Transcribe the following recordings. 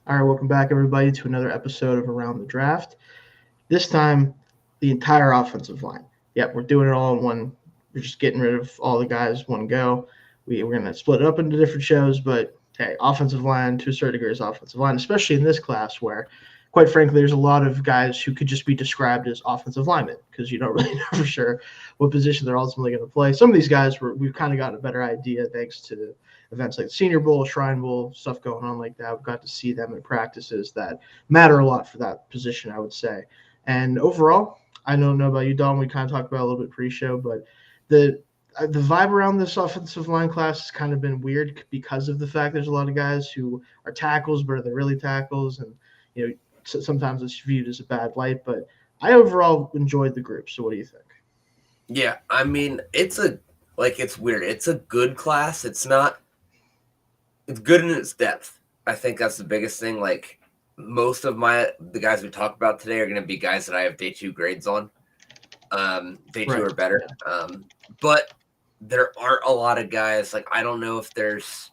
All right, welcome back, everybody, to another episode of Around the Draft. This time, the entire offensive line. Yep, we're doing it all in one. We're just getting rid of all the guys one go. We're going to split it up into different shows, but hey, offensive line to a certain degree is offensive line, especially in this class where, quite frankly, there's a lot of guys who could just be described as offensive linemen because you don't really know for sure what position they're ultimately going to play. Some of these guys we've kind of gotten a better idea thanks to events like the Senior Bowl, Shrine Bowl, stuff going on like that. We've got to see them in practices that matter a lot for that position, I would say. And overall, I don't know about you, Don. We kind of talked about it a little bit pre-show, but the the vibe around this offensive line class has kind of been weird because of the fact there's a lot of guys who are tackles, but are they really tackles? And you know, sometimes it's viewed as a bad light. But I overall enjoyed the group. So what do you think? Yeah, I mean, it's weird. It's a good class. It's good in its depth. I think that's the biggest thing. Like most of the guys we talk about today are going to be guys that I have day two grades on. Day two Right. or better. Yeah. But there aren't a lot of guys. Like I don't know if there's.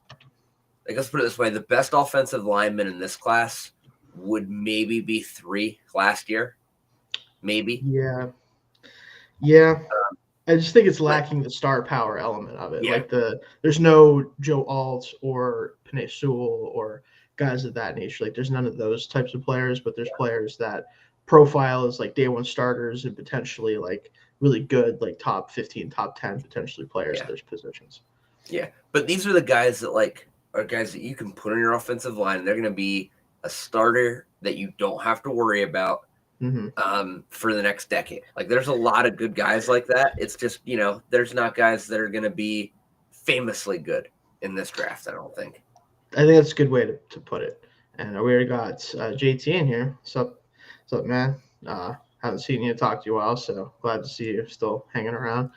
Like let's put it this way: the best offensive lineman in this class would maybe be three last year, maybe. Yeah. Yeah. I just think it's But lacking the star power element of it. yeah, Like there's no Joe Alt or Panay Sewell or guys of that nature. Like there's none of those types of players, but there's players that profile as like day one starters and potentially like really good, like top 15, top 10 potentially players at yeah. those positions. Yeah, but these are the guys that are guys that you can put on your offensive line. They're going to be a starter that you don't have to worry about Hmm. for the next decade. Like there's a lot of good guys like that. It's just there's not guys that are going to be famously good in this draft. I don't think. I think that's a good way to put it. And we already got JT in here. What's up, man? Haven't seen you, talked to you a while, so glad to see you still hanging around.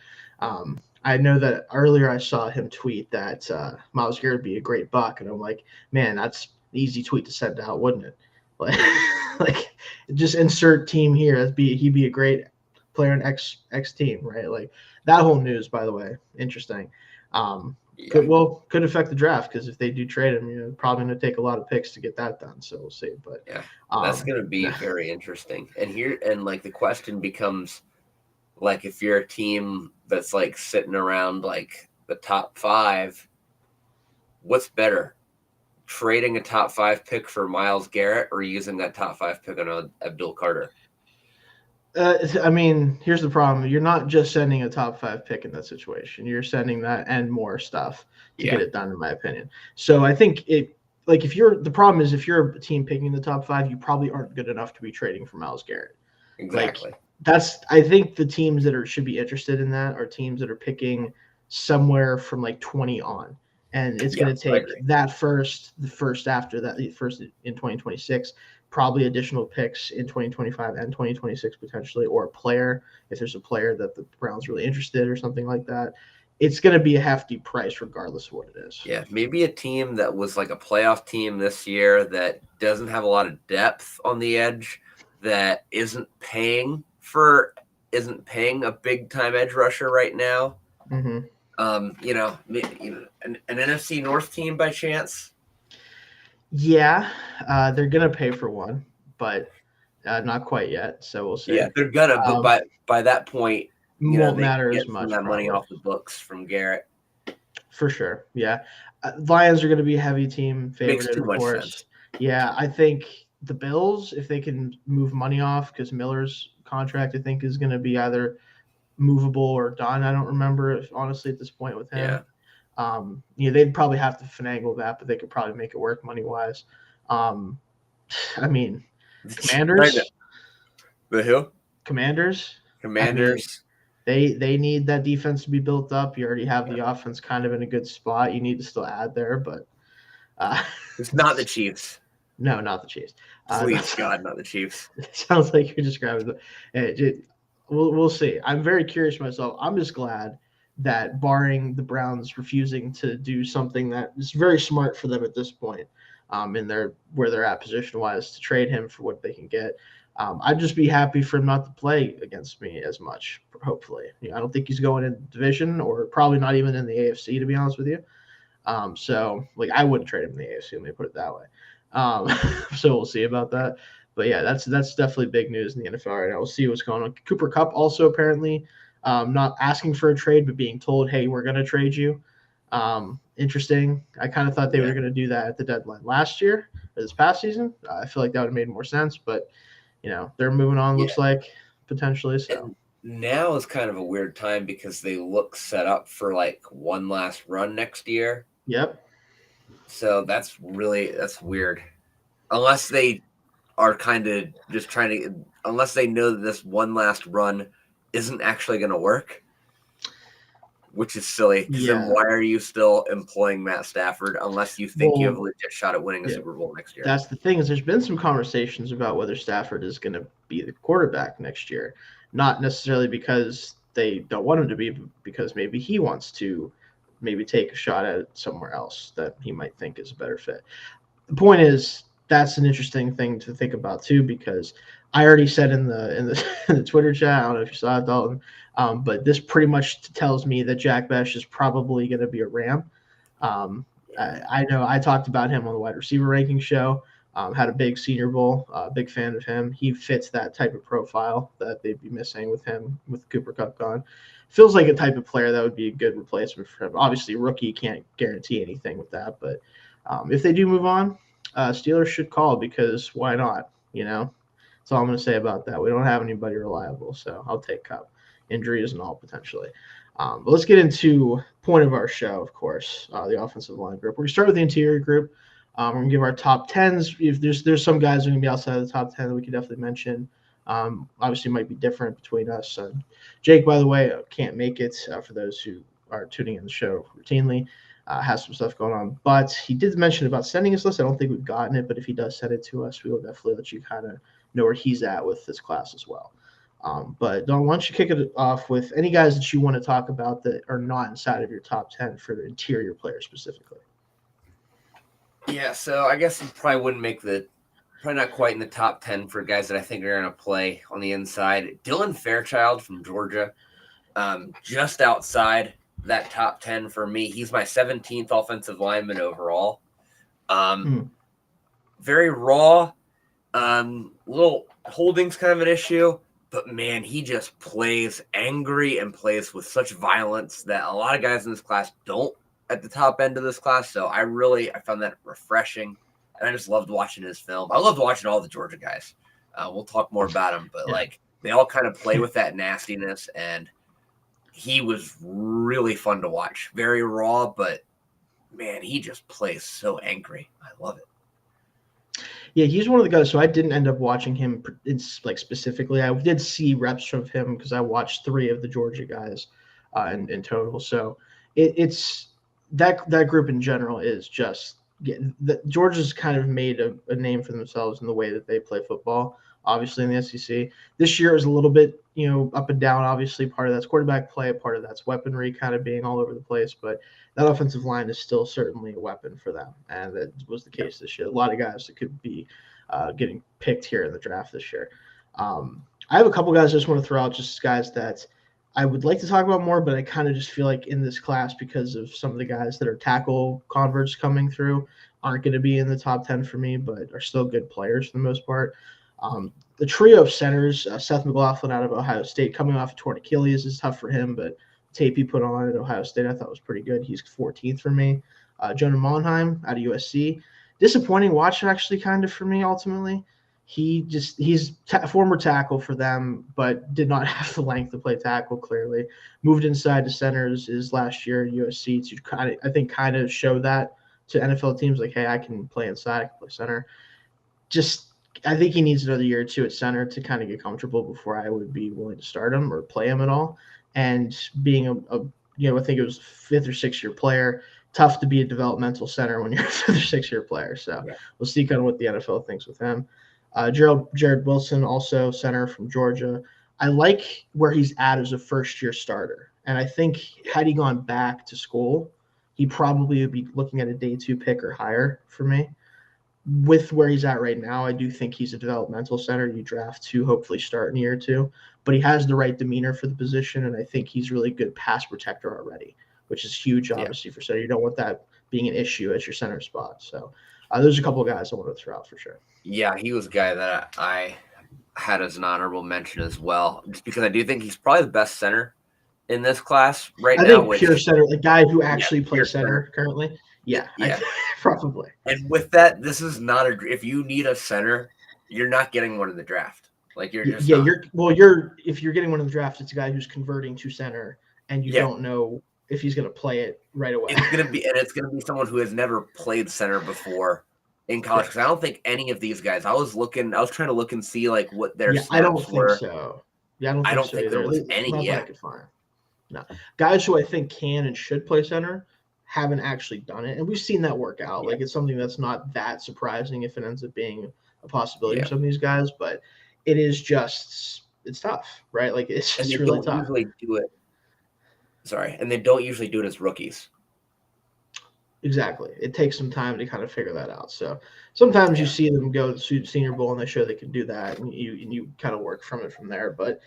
I know that earlier I saw him tweet that Miles Garrett would be a great buck, and I'm like, man, that's an easy tweet to send out, wouldn't it? Like, like just insert team here. He'd be a great player in X team, right? Like that whole news, by the way, interesting. Yeah, Could affect the draft because if they do trade him, probably going to take a lot of picks to get that done. So we'll see. But yeah, that's um, going to be very interesting. And like the question becomes like if you're a team that's like sitting around like the top five, what's better? Trading a top five pick for Miles Garrett or using that top five pick on Abdul Carter? I mean, here's the problem: you're not just sending a top five pick in that situation. You're sending that and more stuff to get Yeah, it done, in my opinion. So I think it. Like if you're the problem is if you're a team picking the top five, you probably aren't good enough to be trading for Miles Garrett. Like exactly. that's I think the teams that are should be interested in that are teams that are picking somewhere from like 20 on. And it's Yeah, going to I take agree. that first, the first after that, the first in 2026, probably additional picks in 2025 and 2026 potentially, or a player if there's a player that the Browns really interested or something like that. It's going to be a hefty price regardless of what it is. Yeah, maybe a team that was like a playoff team this year that doesn't have a lot of depth on the edge, that isn't paying a big time edge rusher right now. Mm-hmm. An NFC North team by chance. Yeah, they're going to pay for one, but not quite yet. So we'll see. Yeah, they're gonna, but Um, by that point, won't they can matter get as some of much that money probably. off the books from Garrett. For sure. Yeah. Lions are going to be a heavy team Makes favorite, too of much course. sense. Yeah. I think the Bills, if they can move money off, because Miller's contract, I think, is going to be either movable or done. I don't remember, if, honestly, at this point with him. Yeah, They'd probably have to finagle that, but they could probably make it work money wise. Um, I mean, I know. Commanders, The who? Commanders. I mean, Commanders. they need that defense to be built up. You already have the offense kind of in a good spot. You need to still add there, but uh, It's not the Chiefs. no, not the Chiefs. Please That's, God, not the Chiefs. it sounds like you're describing the. We'll see. I'm very curious myself. I'm just glad that, barring the Browns refusing to do something that is very smart for them at this point, in their where they're at position wise to trade him for what they can get. I'd just be happy for him not to play against me as much. Hopefully, I don't think he's going in the division or probably not even in the AFC, to be honest with you. So like I wouldn't trade him in the AFC. Let me put it that way. So we'll see about that. But yeah, that's definitely big news in the NFL right now. We'll see what's going on. Cooper Kupp also apparently not asking for a trade, but being told, "Hey, we're going to trade you." Interesting. I kind of thought they were Yeah. going to do that at the deadline last year or this past season. I feel like that would have made more sense, but they're moving on. Yeah. Looks like potentially. So And now is kind of a weird time because they look set up for like one last run next year. yep. So that's weird. Unless they are kind of just trying to, unless they know that this one last run isn't actually going to work, which is silly. Because then Yeah. why are you still employing Matt Stafford unless you think you have a Well, legit shot at winning a yeah. Super Bowl next year? That's the thing is there's been some conversations about whether Stafford is going to be the quarterback next year, not necessarily because they don't want him to be, but because maybe he wants to maybe take a shot at it somewhere else that he might think is a better fit. The point is that's an interesting thing to think about too, because I already said in the in the Twitter chat. I don't know if you saw it, Dalton, but this pretty much tells me that Jack Besh is probably going to be a Ram. Um, Yeah. I know I talked about him on the wide receiver ranking show. Had a big Senior Bowl. Big fan of him. He fits that type of profile that they'd be missing with him with Cooper Kupp gone. Feels like a type of player that would be a good replacement for him. Obviously, rookie can't guarantee anything with that, but if they do move on, Steelers should call because why not? That's all I'm going to say about that. We don't have anybody reliable, so I'll take Kupp. Injuries and all potentially. But let's get into point of our show, of course, the offensive line group. We're going to start with the interior group. We're going to give our top tens. If there's some guys who are going to be outside of the top 10 that we could definitely mention. Obviously, it might be different between us. Jake, by the way, can't make it for those who are tuning in the show routinely. Has some stuff going on, but he did mention about sending his list. I don't think we've gotten it, but if he does send it to us, we will definitely let you kind of know where he's at with this class as well. But Don, why don't you kick it off with any guys that you want to talk about that are not inside of your top 10 for the interior players specifically? Yeah, so I guess you probably wouldn't make probably not quite in the top 10 for guys that I think are going to play on the inside. Dylan Fairchild from Georgia, just outside that top 10 for me. He's my 17th offensive lineman overall. Very raw. Little holding's kind of an issue, but man, he just plays angry and plays with such violence that a lot of guys in this class don't at the top end of this class. So I found that refreshing, and I just loved watching his film. I loved watching all the Georgia guys. We'll talk more about them, but like they all kind of play with that nastiness, and he was really fun to watch. Very raw, but man, he just plays so angry. I love it. Yeah, he's one of the guys. So I didn't end up watching him specifically. I did see reps from him because I watched 3 of the Georgia guys in total. So it's that group in general is just Georgia's kind of made a name for themselves in the way that they play football. Obviously in the SEC this year was a little bit up and down. Obviously part of that's quarterback play, part of that's weaponry kind of being all over the place, but that offensive line is still certainly a weapon for them, and that was the case this year. A lot of guys that could be getting picked here in the draft this year. I have a couple guys I just want to throw out, just guys that I would like to talk about more, but I kind of just feel like in this class, because of some of the guys that are tackle converts coming through, aren't going to be in the top 10 for me, but are still good players for the most part. The trio of centers, Seth McLaughlin out of Ohio State, coming off a torn Achilles is tough for him, but tape he put on at Ohio State I thought was pretty good. He's 14th for me. Jonah Monheim out of USC. Disappointing watch actually kind of for me ultimately. He's former tackle for them, but did not have the length to play tackle clearly. Moved inside to centers his last year at USC to kind of show that to NFL teams like, hey, I can play inside, I can play center. I think he needs another year or two at center to kind of get comfortable before I would be willing to start him or play him at all. And being I think it was a 5th or 6th year player, tough to be a developmental center when you're a 5th or 6th year player. So we'll see kind of what the NFL thinks with him. Jared Wilson, also center from Georgia. I like where he's at as a first-year starter. And I think had he gone back to school, he probably would be looking at a day 2 pick or higher for me. With where he's at right now, I do think he's a developmental center. You draft to hopefully start in year 2, but he has the right demeanor for the position, and I think he's really good pass protector already, which is huge, obviously, for center. You don't want that being an issue at your center spot. So There's a couple of guys I want to throw out for sure. Yeah, he was a guy that I had as an honorable mention as well, just because I do think he's probably the best center in this class right I now. think pure center, the guy who actually plays center center currently. Yeah, yeah. Probably. And with that, this is not a. If you need a center, you're not getting one in the draft. Like you're just not. If you're getting one in the draft, it's a guy who's converting to center, and you don't know if he's going to play it right away. It's gonna be someone who has never played center before in college. Because I don't think any of these guys. I was trying to look and see like what their snaps I don't were. think so. Yeah, I don't think there was any. Not that I could find. No, guys who I think can and should play center haven't actually done it, and we've seen that work out. Like it's something that's not that surprising if it ends up being a possibility for some of these guys, but it is just it's tough, right? Like it's just really tough. Usually do it. Sorry, and they don't usually do it as rookies. Exactly. It takes some time to kind of figure that out. So sometimes you see them go to Senior Bowl and they show they can do that, and you kind of work from there. But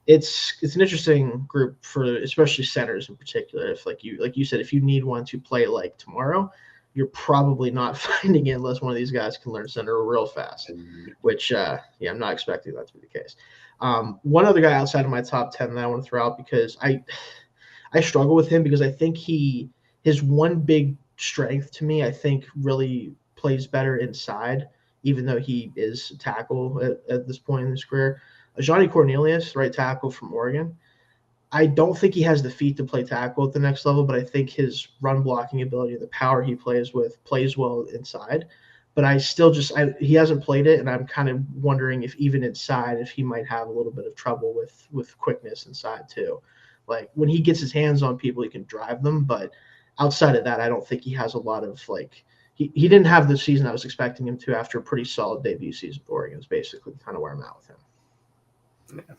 it's an interesting group for especially centers in particular. If like you said, if you need one to play like tomorrow, you're probably not finding it unless one of these guys can learn center real fast. Which I'm not expecting that to be the case. One other guy outside of my top 10 that I want to throw out because I struggle with him because I think his one big strength to me, I think really plays better inside, even though he is a tackle at this point in his career. Johnny Cornelius, right tackle from Oregon. I don't think he has the feet to play tackle at the next level, but I think his run blocking ability, the power he plays with, plays well inside. But I still he hasn't played it, and I'm kind of wondering if even inside, if he might have a little bit of trouble with quickness inside too. Like when he gets his hands on people, he can drive them, but outside of that, I don't think he has a lot of he didn't have the season I was expecting him to after a pretty solid debut season with Oregon is basically kind of where I'm at with him. Yeah.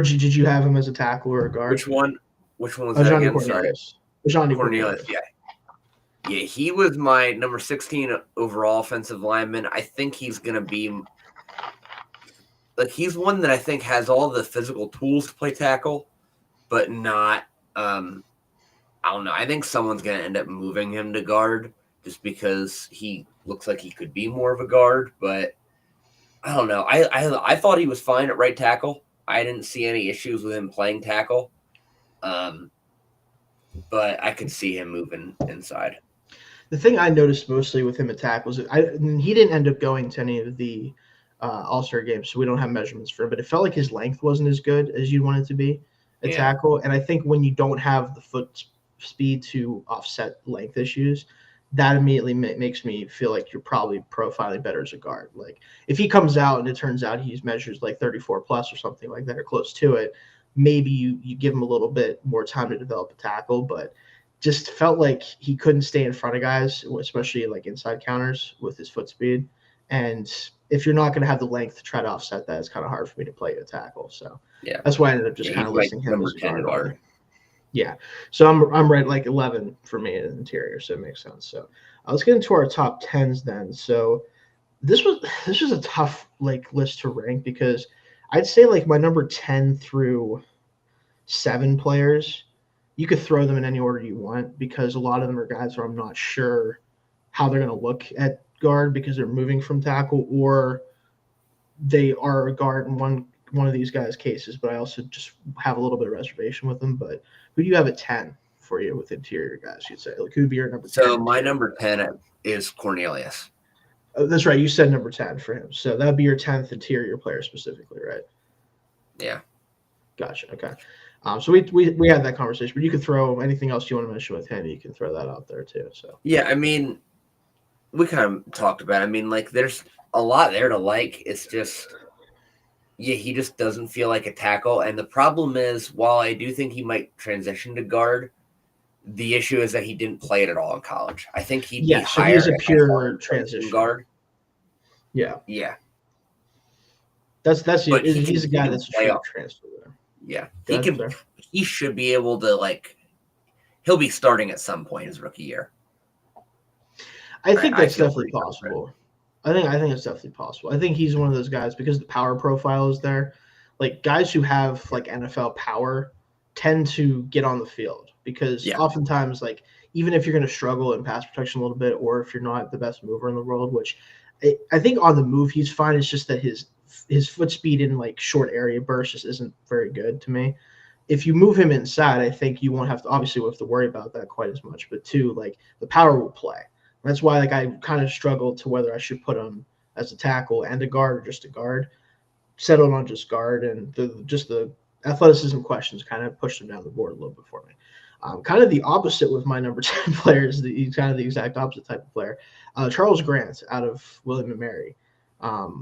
Did you have him as a tackle or a guard? Which one was that Johnny again? Cornelius. Johnny Cornelius, yeah. Yeah, he was my number 16 overall offensive lineman. I think he's going to be he's one that I think has all the physical tools to play tackle, but not I don't know. I think someone's going to end up moving him to guard just because he looks like he could be more of a guard, but I don't know. I thought he was fine at right tackle. I didn't see any issues with him playing tackle. But I could see him moving inside. The thing I noticed mostly with him at tackles, he didn't end up going to any of the All-Star games, so we don't have measurements for him, but it felt like his length wasn't as good as you want it to be at tackle. And I think when you don't have the foot speed to offset length issues, that immediately makes me feel like you're probably profiling better as a guard. Like if he comes out and it turns out he measures like 34 plus or something like that or close to it, maybe you give him a little bit more time to develop a tackle, but just felt like he couldn't stay in front of guys, especially like inside counters with his foot speed. And if you're not going to have the length to try to offset that, it's kind of hard for me to play a tackle. So that's why I ended up just kind of listing him as a guard. Yeah. So I'm right like 11 for me in the interior, so it makes sense. So let's get into our top 10s then. So this was a tough list to rank because I'd say like my number 10 through 7 players, you could throw them in any order you want because a lot of them are guys where I'm not sure how they're going to look at guard because they're moving from tackle or they are a guard in one of these guys' cases, but I also just have a little bit of reservation with them. But who do you have at 10 for you with interior guys, you'd say? Like, who would be your number 10? So my number 10 is Cornelius. Oh, that's right. You said number 10 for him. So that would be your 10th interior player specifically, right? Yeah. Gotcha. Okay. So we had that conversation, but you could throw anything else you want to mention with him. You can throw that out there too. So yeah, I mean, we kind of talked about it. I mean, like, there's a lot there to like. It's just, he just doesn't feel like a tackle. And the problem is, while I do think he might transition to guard, the issue is that he didn't play it at all in college. I think he'd be higher. So he's a pure transition guard. Yeah. Yeah. He's a guy that's a true transfer there. Yeah. He should be able to, he'll be starting at some point his rookie year. I think that's definitely possible. I think it's definitely possible. I think he's one of those guys because the power profile is there. Like guys who have NFL power tend to get on the field because oftentimes even if you're going to struggle in pass protection a little bit, or if you're not the best mover in the world, which I think on the move he's fine. It's just that his foot speed in like short area bursts just isn't very good to me. If you move him inside, I think you won't have to obviously we have to worry about that quite as much. But two, like the power will play. That's why like I kind of struggled to whether I should put him as a tackle and a guard or just a guard. Settled on just guard, and the athleticism questions kind of pushed him down the board a little bit for me. Kind of the opposite with my number 10 players. He's kind of the exact opposite type of player. Charles Grant out of William and Mary.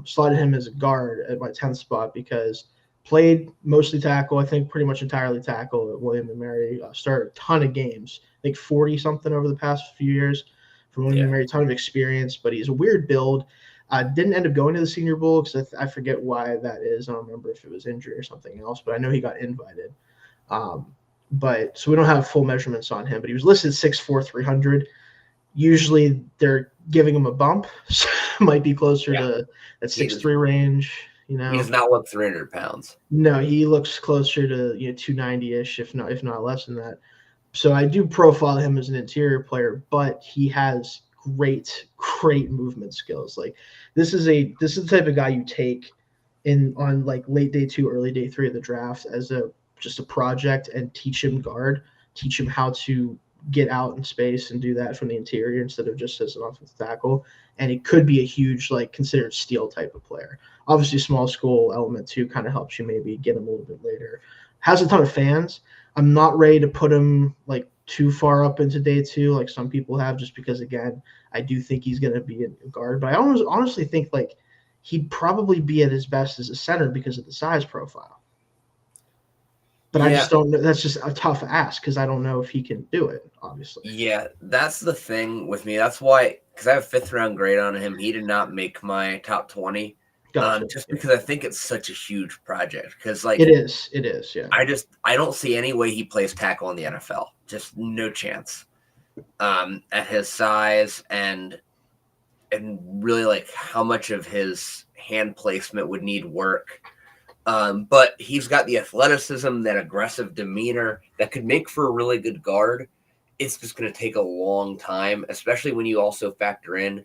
Slotted him as a guard at my 10th spot because played mostly tackle, I think pretty much entirely tackle at William and Mary. Started a ton of games, I think 40 something over the past few years from William and Mary. Ton of experience, but he's a weird build. Didn't end up going to the Senior Bowl because I forget why that is. I don't remember if it was injury or something else, but I know he got invited. But so we don't have full measurements on him, but he was listed 6'4", 300. Usually they're giving him a bump, so it might be closer to that 6'3" range. You know, he does not look 300 pounds. No, he looks closer to 290-ish, if not less than that. So I do profile him as an interior player, but he has great movement skills. Like this is the type of guy you take on like late day 2, early day 3 of the draft as just a project and teach him guard, teach him how to get out in space and do that from the interior instead of just as an offensive tackle. And it could be a huge, like, considered steal type of player. Obviously, small school element too kind of helps you maybe get him a little bit later. Has a ton of fans. I'm not ready to put him like too far up into day 2 like some people have, just because again I do think he's going to be a guard. But I honestly think like he'd probably be at his best as a center because of the size profile. But I just don't know. That's just a tough ask because I don't know if he can do it, obviously. Yeah, that's the thing with me. That's why, because I have a 5th round grade on him. He did not make my top 20. Gotcha. Just because I think it's such a huge project. Because like it is, yeah. I don't see any way he plays tackle in the NFL. Just no chance. At his size and really like how much of his hand placement would need work. But he's got the athleticism, that aggressive demeanor that could make for a really good guard. It's just going to take a long time, especially when you also factor in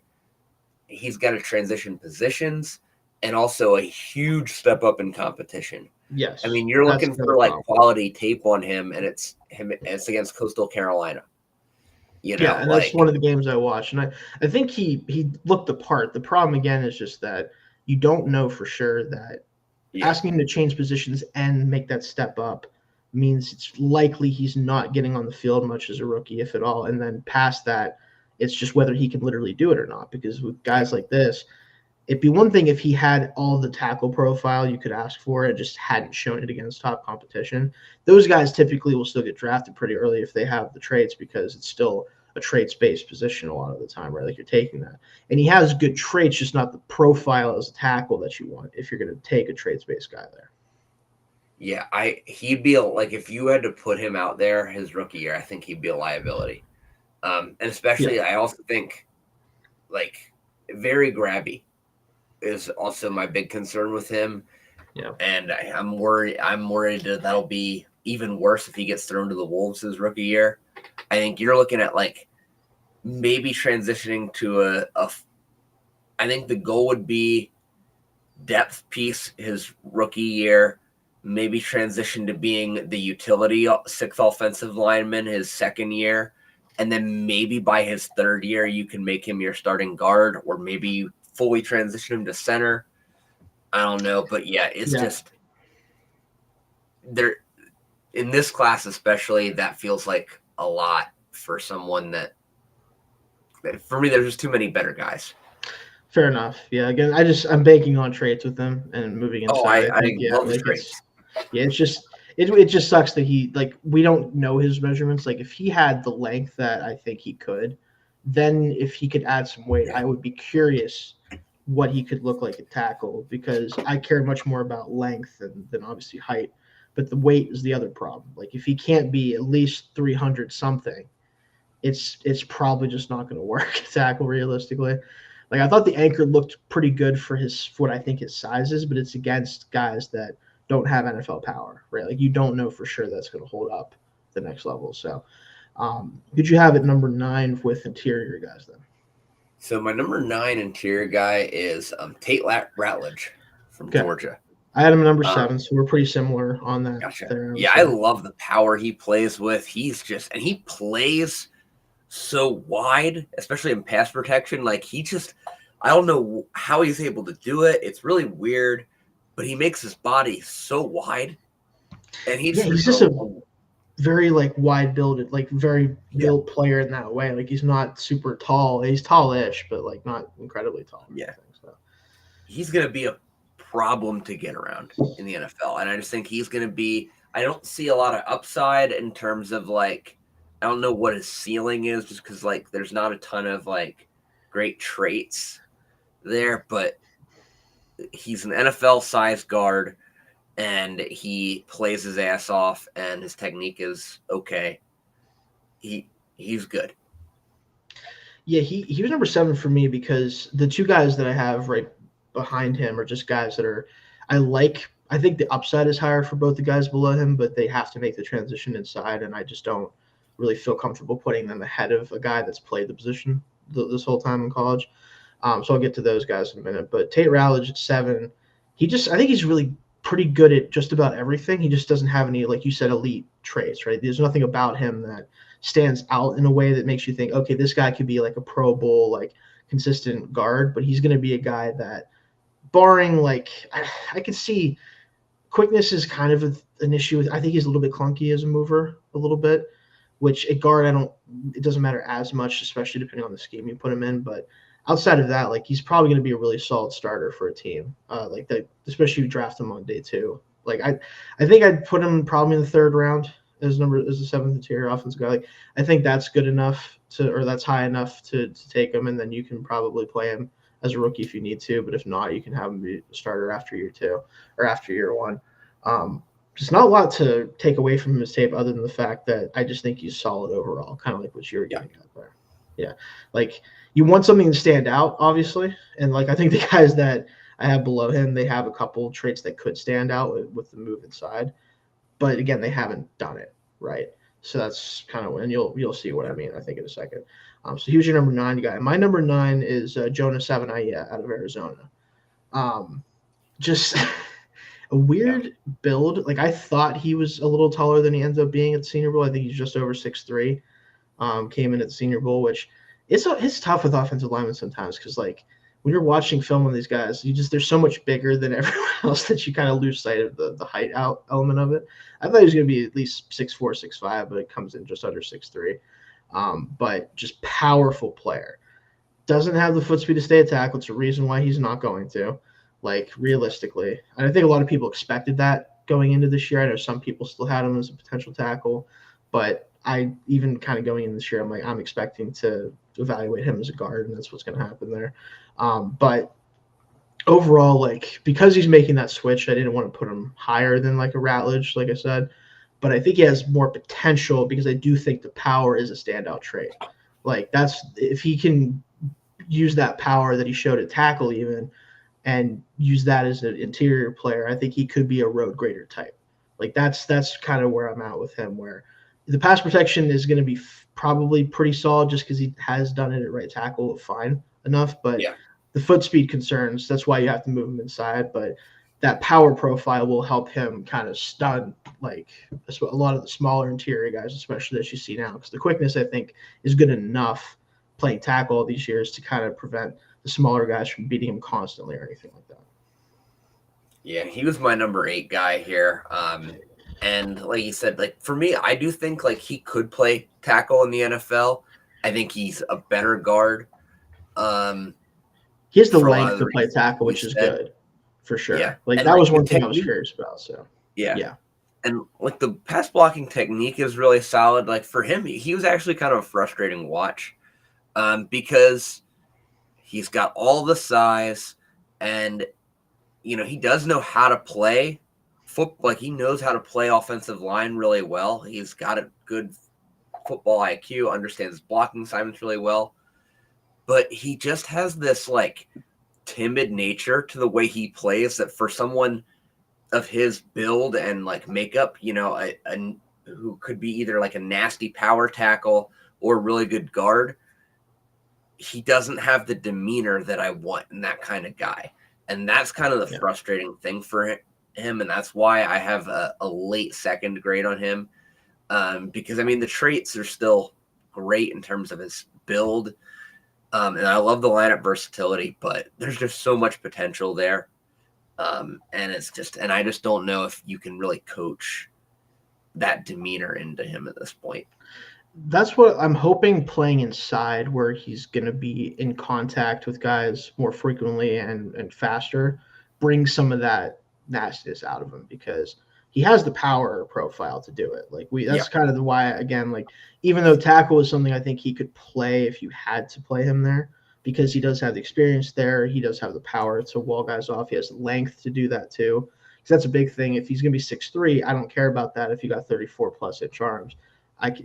he's got to transition positions and also a huge step up in competition. Yes. I mean, you're looking for like quality tape on him, and it's against Coastal Carolina. Yeah, and that's one of the games I watched, and I think he looked the part. The problem again is just that you don't know for sure that asking him to change positions and make that step up means it's likely he's not getting on the field much as a rookie, if at all. And then past that, it's just whether he can literally do it or not. Because with guys like this, it'd be one thing if he had all the tackle profile you could ask for and just hadn't shown it against top competition. Those guys typically will still get drafted pretty early if they have the traits, because it's still a traits-based position a lot of the time, right? Like you're taking that. And he has good traits, just not the profile as a tackle that you want if you're going to take a traits-based guy there. Yeah, he'd be like, if you had to put him out there his rookie year, I think he'd be a liability. And especially, I also think like very grabby is also my big concern with him. Yeah. And I'm worried that that'll be even worse if he gets thrown to the Wolves his rookie year. I think you're looking at like maybe transitioning to I think the goal would be depth piece his rookie year, maybe transition to being the utility 6th offensive lineman his second year. And then maybe by his 3rd year, you can make him your starting guard, or maybe you fully transition him to center. I don't know. But yeah, it's just there in this class, especially, that feels like a lot for someone that for me, there's just too many better guys. Fair enough. Yeah. Again, I'm banking on traits with them and moving inside. I love the traits. It's just it just sucks that he, like, we don't know his measurements. Like if he had the length that I think he could, then if he could add some weight, I would be curious what he could look like at tackle, because I care much more about length than obviously height. But the weight is the other problem. Like if he can't be at least 300 something, it's probably just not going to work at tackle realistically. Like I thought the anchor looked pretty good for what I think his size is, but it's against guys that don't have NFL power, right? Like you don't know for sure that's going to hold up the next level. So Who'd you have at number 9 with interior guys then? So my number 9 interior guy is Tate Ratledge from Okay. Georgia. I had him at number Um, 7, so we're pretty similar on that. Gotcha. There, I would Yeah, I say. love the power he plays with. He plays so wide, especially in pass protection. Like I don't know how he's able to do it. It's really weird, but he makes his body so wide, and Yeah, he's just a very like wide builded, like very built player in that way. Like he's not super tall. He's tallish, but like not incredibly tall. Yeah, so he's gonna be a problem to get around in the NFL, and I just think he's gonna be. I don't see a lot of upside in terms of like I don't know what his ceiling is, just because like there's not a ton of like great traits there, but he's an NFL sized guard and he plays his ass off and his technique is okay. He's good. Yeah, he was number 7 for me because the two guys that I have right behind him are just guys that are I like. I think the upside is higher for both the guys below him, but they have to make the transition inside, and I just don't really feel comfortable putting them ahead of a guy that's played the position this whole time in college. So I'll get to those guys in a minute. But Tate Rowledge at 7, I think he's really pretty good at just about everything. He just doesn't have any, like you said, elite traits, right? There's nothing about him that stands out in a way that makes you think, okay, this guy could be like a Pro Bowl, like consistent guard, but he's going to be a guy that, barring like, I could see quickness is kind of an issue. I think he's a little bit clunky as a mover, a little bit, which at guard, it doesn't matter as much, especially depending on the scheme you put him in. But outside of that, like he's probably going to be a really solid starter for a team like that, especially if you draft him on day 2. Like I think I'd put him probably in the 3rd round as the 7th interior offensive guy. Like I think that's good enough or that's high enough to take him, and then you can probably play him as a rookie if you need to. But if not, you can have him be a starter after year 2 or after year 1. Just not a lot to take away from his tape other than the fact that I just think he's solid overall, kind of like what you were getting at there. Yeah, like you want something to stand out, obviously, and like I think the guys that I have below him, they have a couple traits that could stand out with the move inside, but again, they haven't done it right. So that's kind of when you'll see what I mean. I think in a second. So he was your number 9 guy. My number 9 is Jonah Savaiinaea out of Arizona. Just a weird build. Like I thought he was a little taller than he ends up being at the Senior Bowl. I think he's just over 6'3". Came in at the Senior Bowl, which it's tough with offensive linemen sometimes because like when you're watching film on these guys, they're so much bigger than everyone else that you kind of lose sight of the height out element of it. I thought he was going to be at least 6'4", 6'5", but it comes in just under 6'3". But just powerful player. Doesn't have the foot speed to stay at tackle. It's a reason why he's not going to. Like realistically, and I think a lot of people expected that going into this year. I know some people still had him as a potential tackle, but I even kind of going in this year, I'm expecting to evaluate him as a guard, and that's what's going to happen there. But overall, like because he's making that switch, I didn't want to put him higher than like a Ratledge, like I said. But I think he has more potential because I do think the power is a standout trait. Like that's if he can use that power that he showed at tackle even and use that as an interior player, I think he could be a road grader type. Like that's kind of where I'm at with him, where the pass protection is going to be probably pretty solid just because he has done it at right tackle fine enough. But the foot speed concerns, that's why you have to move him inside. But that power profile will help him kind of stun like a lot of the smaller interior guys, especially that you see now. Because the quickness, I think, is good enough playing tackle all these years to kind of prevent the smaller guys from beating him constantly or anything like that. Yeah, he was my number 8 guy here. And like you said, like for me, I do think like he could play tackle in the NFL. I think he's a better guard. He has the length to play tackle, which is good for sure. Yeah. Like and that was one thing I was curious about. So yeah. And like the pass blocking technique is really solid. Like for him, he was actually kind of a frustrating watch because he's got all the size and, he does know how to play football. Like he knows how to play offensive line really well. He's got a good football IQ, understands blocking assignments really well. But he just has this like timid nature to the way he plays that for someone of his build and like makeup, a who could be either like a nasty power tackle or a really good guard, he doesn't have the demeanor that I want in that kind of guy. And that's kind of the frustrating thing for him. And that's why I have a late second grade on him. Because, I mean, the traits are still great in terms of his build. And I love the lineup versatility, but there's just so much potential there. And I just don't know if you can really coach that demeanor into him at this point. That's what I'm hoping, playing inside where he's going to be in contact with guys more frequently and faster, brings some of that nastiness out of him, because he has the power profile to do it. That's kind of the why, again, even though tackle is something I think he could play if you had to play him there, because he does have the experience there. He does have the power to wall guys off. He has length to do that too. Because that's a big thing. If he's going to be 6'3", I don't care about that if you got 34 plus inch arms.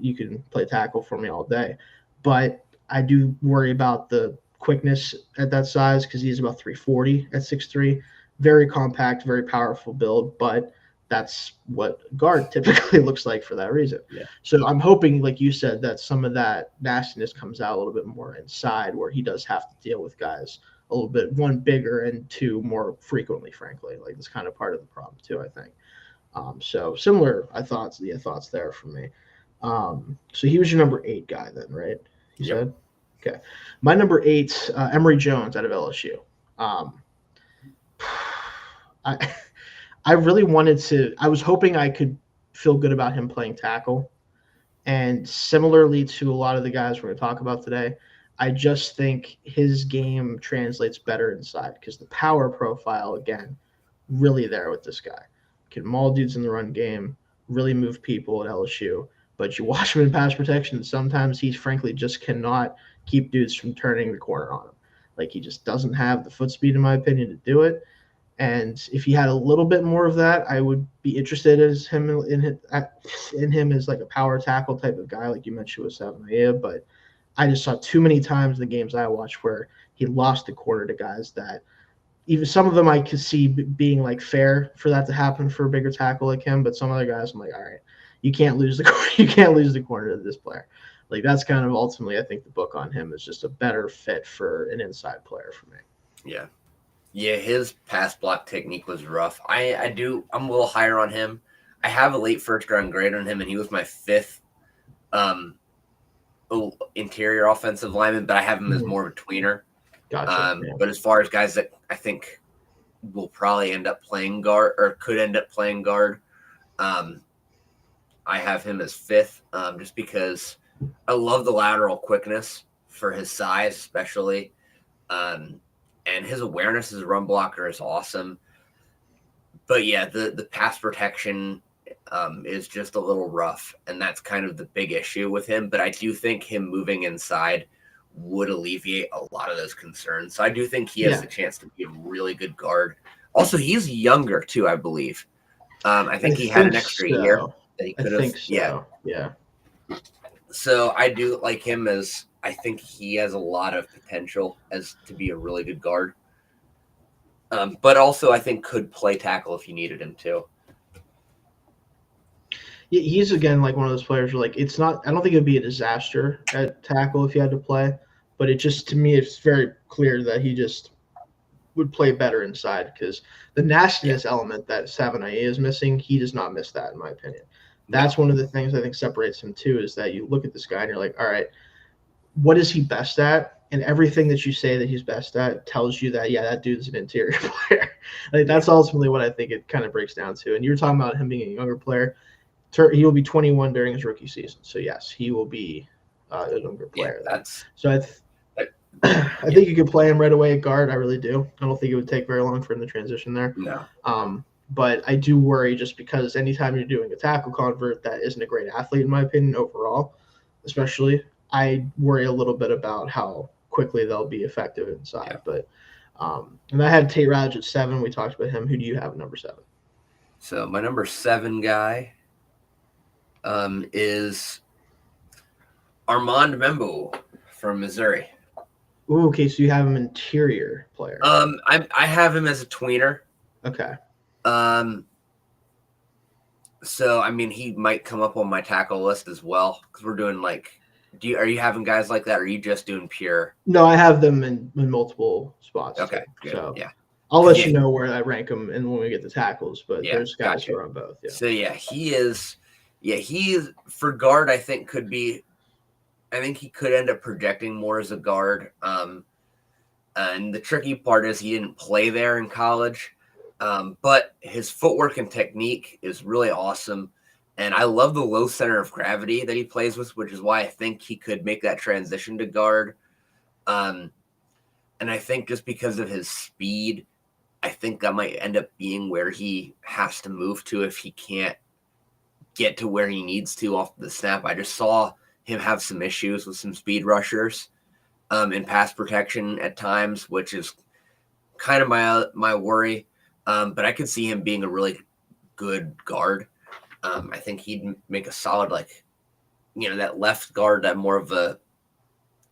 You can play tackle for me all day. But I do worry about the quickness at that size, because he's about 340 at 6'3". Very compact, very powerful build, but that's what guard typically looks like for that reason. Yeah. So I'm hoping, like you said, that some of that nastiness comes out a little bit more inside, where he does have to deal with guys a little bit, one, bigger, and two, more frequently, frankly. That's kind of part of the problem too, I think. So similar thoughts there for me. So he was your number 8 guy then, right? You said? Okay. My number 8, Emory Jones out of LSU. I really wanted to – I was hoping I could feel good about him playing tackle. And similarly to a lot of the guys we're going to talk about today, I just think his game translates better inside, because the power profile, again, really there with this guy. Can maul dudes in the run game, really move people at LSU. But you watch him in pass protection, and sometimes he frankly just cannot keep dudes from turning the corner on him. He just doesn't have the foot speed, in my opinion, to do it. And if he had a little bit more of that, I would be interested in him as a power tackle type of guy, like you mentioned with Savanaia. But I just saw too many times in the games I watched where he lost the corner to guys that, even some of them I could see being fair for that to happen for a bigger tackle like him. But some other guys, I'm like, all right, you can't lose the corner to this player. That's kind of ultimately, I think, the book on him is just a better fit for an inside player for me. Yeah. Yeah, his pass block technique was rough. I'm a little higher on him. I have a late first round grade on him, and he was my 5th interior offensive lineman, but I have him as more of a tweener. Gotcha. But as far as guys that I think will probably end up playing guard or could end up playing guard, I have him as 5th, just because I love the lateral quickness for his size, especially. And his awareness as a run blocker is awesome. But yeah, the pass protection is just a little rough, and that's kind of the big issue with him. But I do think him moving inside would alleviate a lot of those concerns. So I do think he has a chance to be a really good guard. Also, he's younger too, I believe. I think he had an extra year that he could have. Yeah. So I do like him as I think he has a lot of potential as to be a really good guard. But also I think could play tackle if you needed him to. Yeah, he's again one of those players where it's not. I don't think it'd be a disaster at tackle if he had to play, but it just, to me, it's very clear that he just would play better inside, because the nastiness element that Savanaia is missing, he does not miss that, in my opinion. That's one of the things I think separates him too, is that you look at this guy and you're like, all right, what is he best at? And everything that you say that he's best at tells you that, that dude's an interior player. That's ultimately what I think it kind of breaks down to. And you were talking about him being a younger player. He will be 21 during his rookie season. So, yes, he will be a younger player. I think you could play him right away at guard. I really do. I don't think it would take very long for him to transition there. No. But I do worry, just because anytime you're doing a tackle convert that isn't a great athlete, in my opinion, overall, especially, I worry a little bit about how quickly they'll be effective inside. But and I had Tate Radge at 7. We talked about him. Who do you have at number 7? So my number 7 guy is Armand Membo from Missouri. Ooh, okay, so you have him interior player. I have him as a tweener. Okay. So I mean, he might come up on my tackle list as well because we're doing like. Are you having guys like that, or are you just doing pure? No, I have them in multiple spots too. Okay, good, So yeah. I'll Because let you know where I rank them and when we get the tackles. But yeah, there's guys gotcha. who are on both. Yeah. So yeah, he is. Yeah, he is for guard. I think could be. I think he could end up projecting more as a guard. And the tricky part is he didn't play there in college, but his footwork and technique is really awesome. And I love the low center of gravity that he plays with, which is why I think he could make that transition to guard. Um, and I think just because of his speed, I think that might end up being where he has to move to if he can't get to where he needs to off the snap. I just saw him have some issues with some speed rushers in pass protection at times, which is kind of my worry. But I could see him being a really good guard. I think he'd make a solid that left guard, that more of a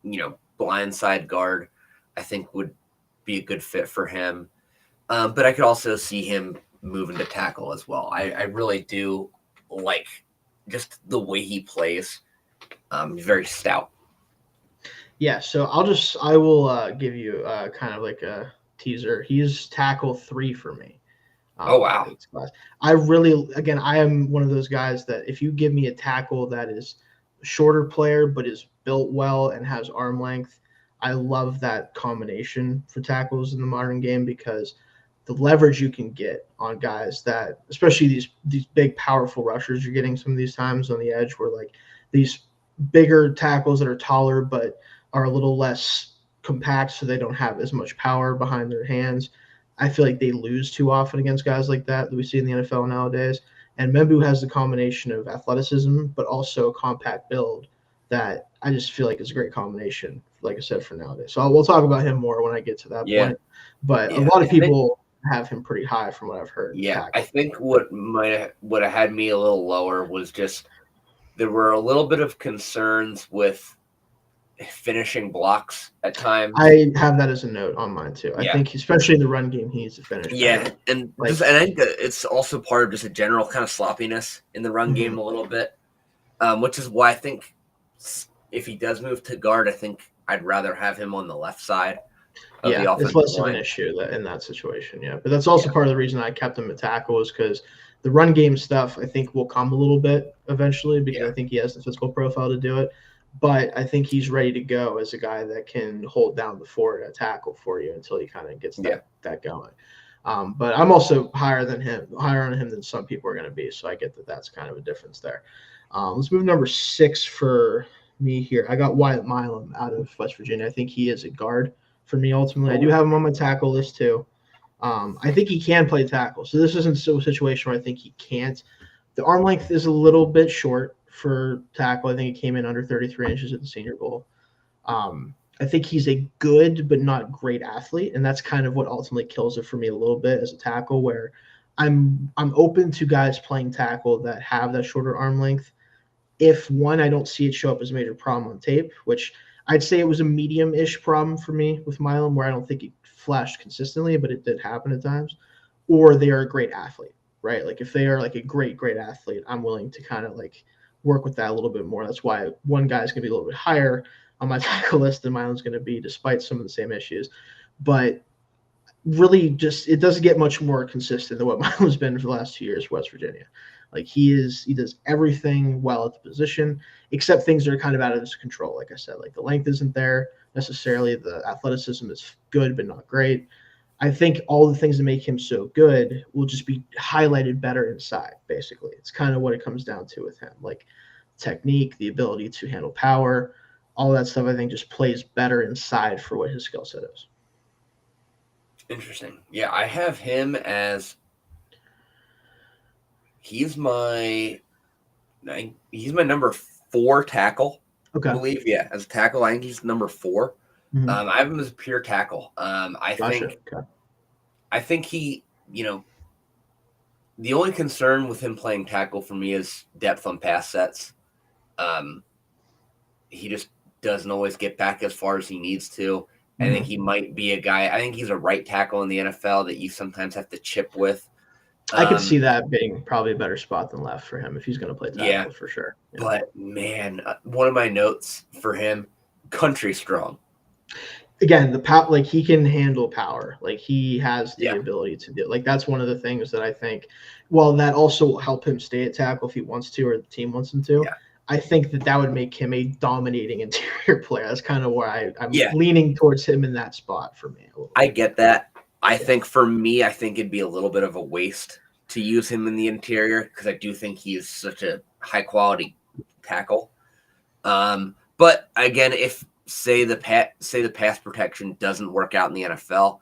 blindside guard. I think would be a good fit for him. But I could also see him moving to tackle as well. I really do like just the way he plays. He's very stout. Yeah. So I will give you kind of like a teaser. He's tackle 3 for me. Oh wow. Class. I really, again, I am one of those guys that if you give me a tackle that is a shorter player but is built well and has arm length, I love that combination for tackles in the modern game because the leverage you can get on guys that, especially these big powerful rushers, you're getting some of these times on the edge where like these bigger tackles that are taller but are a little less compact, so they don't have as much power behind their hands. I feel like they lose too often against guys like that we see in the NFL nowadays. And Membu has the combination of athleticism, but also compact build that I just feel like is a great combination, like I said, for nowadays. So we'll talk about him more when I get to that Yeah. point. But a Yeah. lot of people have him pretty high from what I've heard. Yeah. I think what have had me a little lower was just there were a little bit of concerns with finishing blocks at times. I have that as a note on mine too. I Yeah. think especially in the run game, he needs to finish. Yeah, better. and I think it's also part of just a general kind of sloppiness in the run game a little bit, which is why I think if he does move to guard, I think I'd rather have him on the left side of the offensive it's less line. of an issue in that situation. Yeah, but that's also part of the reason I kept him at tackle is because the run game stuff I think will come a little bit eventually because I think he has the physical profile to do it. But I think he's ready to go as a guy that can hold down the fort at tackle for you until he kind of gets that going. But I'm also higher on him than some people are going to be. So I get that that's kind of a difference there. Let's move number 6 for me here. I got Wyatt Milam out of West Virginia. I think he is a guard for me ultimately. I do have him on my tackle list too. I think he can play tackle. So this isn't a situation where I think he can't. The arm length is a little bit short for tackle. I think it came in under 33 inches at the Senior Bowl. I think he's a good but not great athlete, and that's kind of what ultimately kills it for me a little bit as a tackle. Where I'm open to guys playing tackle that have that shorter arm length. If one, I don't see it show up as a major problem on tape, which I'd say it was a medium-ish problem for me with Milam, where I don't think he flashed consistently, but it did happen at times. Or they are a great athlete, right? Like if they are like a great athlete, I'm willing to kind of like work with that a little bit more. That's why one guy is going to be a little bit higher on my tackle list than Milam's going to be, despite some of the same issues. But really, just it doesn't get much more consistent than what Milam's been for the last 2 years, West Virginia. Like he does everything well at the position, except things that are kind of out of his control. Like I said, like the length isn't there necessarily. The athleticism is good, but not great. I think all the things that make him so good will just be highlighted better inside, basically. It's kind of what it comes down to with him. Like technique, the ability to handle power, all that stuff I think just plays better inside for what his skill set is. Interesting. Yeah, I have him as he's my number 4 tackle. Okay. I believe, as a tackle, I think he's number 4. Mm-hmm. I have him as a pure tackle. I think he, the only concern with him playing tackle for me is depth on pass sets. He just doesn't always get back as far as he needs to. I think he might be a guy. I think he's a right tackle in the NFL that you sometimes have to chip with. I could see that being probably a better spot than left for him if he's going to play Yeah, tackle for sure. Yeah. but man, one of my notes for him, country strong. Again, the power, like he can handle power, like he has the Yeah. ability to do. Like that's one of the things that I think. Well, that also will help him stay at tackle if he wants to, or the team wants him to. Yeah. I think that would make him a dominating interior player. That's kind of where I'm Yeah. leaning towards him in that spot for me. I get that. I think for me, I think it'd be a little bit of a waste to use him in the interior because I do think he's such a high quality tackle. But again, if say the pass protection doesn't work out in the NFL,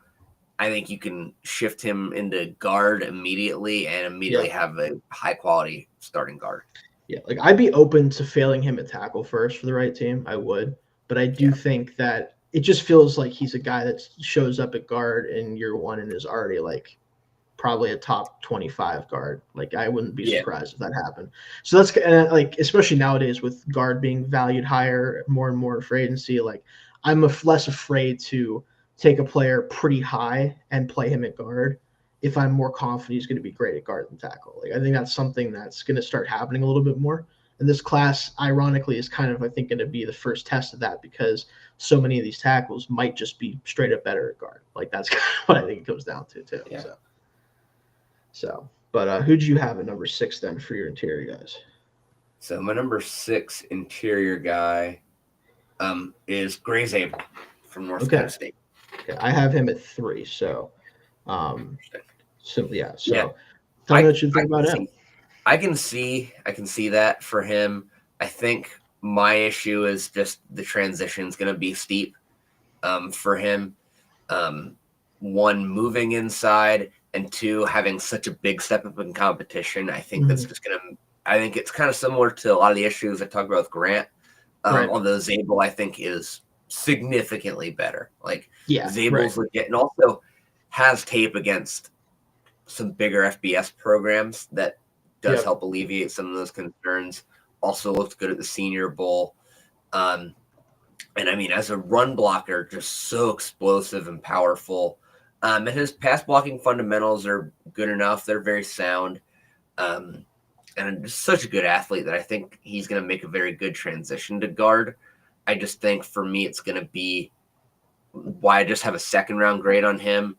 I think you can shift him into guard immediately and immediately have a high quality starting guard. Yeah, like I'd be open to failing him at tackle first for the right team. I would, but I do think that it just feels like he's a guy that shows up at guard in year one and is already like probably a top 25 guard. Like I wouldn't be surprised if that happened. So that's like, especially nowadays with guard being valued higher more and more for agency, like I'm less afraid to take a player pretty high and play him at guard if I'm more confident he's going to be great at guard and tackle. Like I think that's something that's going to start happening a little bit more. And this class, ironically, is kind of, I think, going to be the first test of that because so many of these tackles might just be straight up better at guard. Like that's kind of what I think it comes down to too. Yeah. So, but who do you have at number 6 then for your interior guys? So my number 6 interior guy is Gray Zabel from North Dakota State. Okay, I have him at 3. So, simply So, tell me what you think about him. I can see that for him. I think my issue is just the transition is going to be steep for him. One, moving inside, and 2, having such a big step up in competition. I think that's just going to. I think it's kind of similar to a lot of the issues I talked about with Grant. Although Zabel, I think, is significantly better. Like Zabel's legit, and also has tape against some bigger FBS programs that does help alleviate some of those concerns. Also looked good at the Senior Bowl. And I mean, as a run blocker, just so explosive and powerful. And his pass blocking fundamentals are good enough. They're very sound. And just such a good athlete that I think he's going to make a very good transition to guard. I just think for me, it's going to be why I just have a second round grade on him